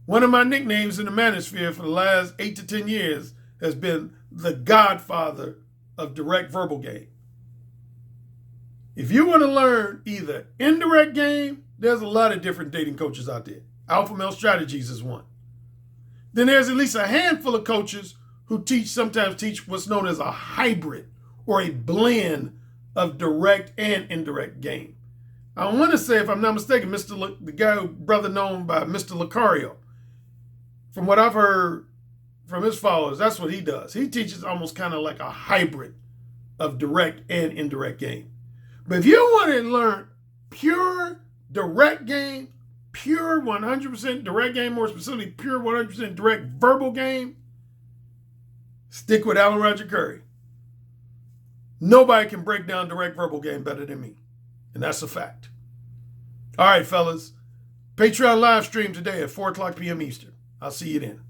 A: one of my nicknames in the manosphere for the last 8 to 10 years has been the godfather of direct verbal game. If you want to learn either indirect game, there's a lot of different dating coaches out there. Alpha Male Strategies is one. Then there's at least a handful of coaches who sometimes teach what's known as a hybrid or a blend of direct and indirect game. I want to say, if I'm not mistaken, the guy, brother known by Mr. Lucario, from what I've heard from his followers, that's what he does. He teaches almost kind of like a hybrid of direct and indirect game. But if you want to learn pure direct game, pure 100% direct game, more specifically pure 100% direct verbal game, stick with Alan Roger Currie. Nobody can break down direct verbal game better than me. And that's a fact. All right, fellas. Patreon live stream today at 4 o'clock p.m. Eastern. I'll see you then.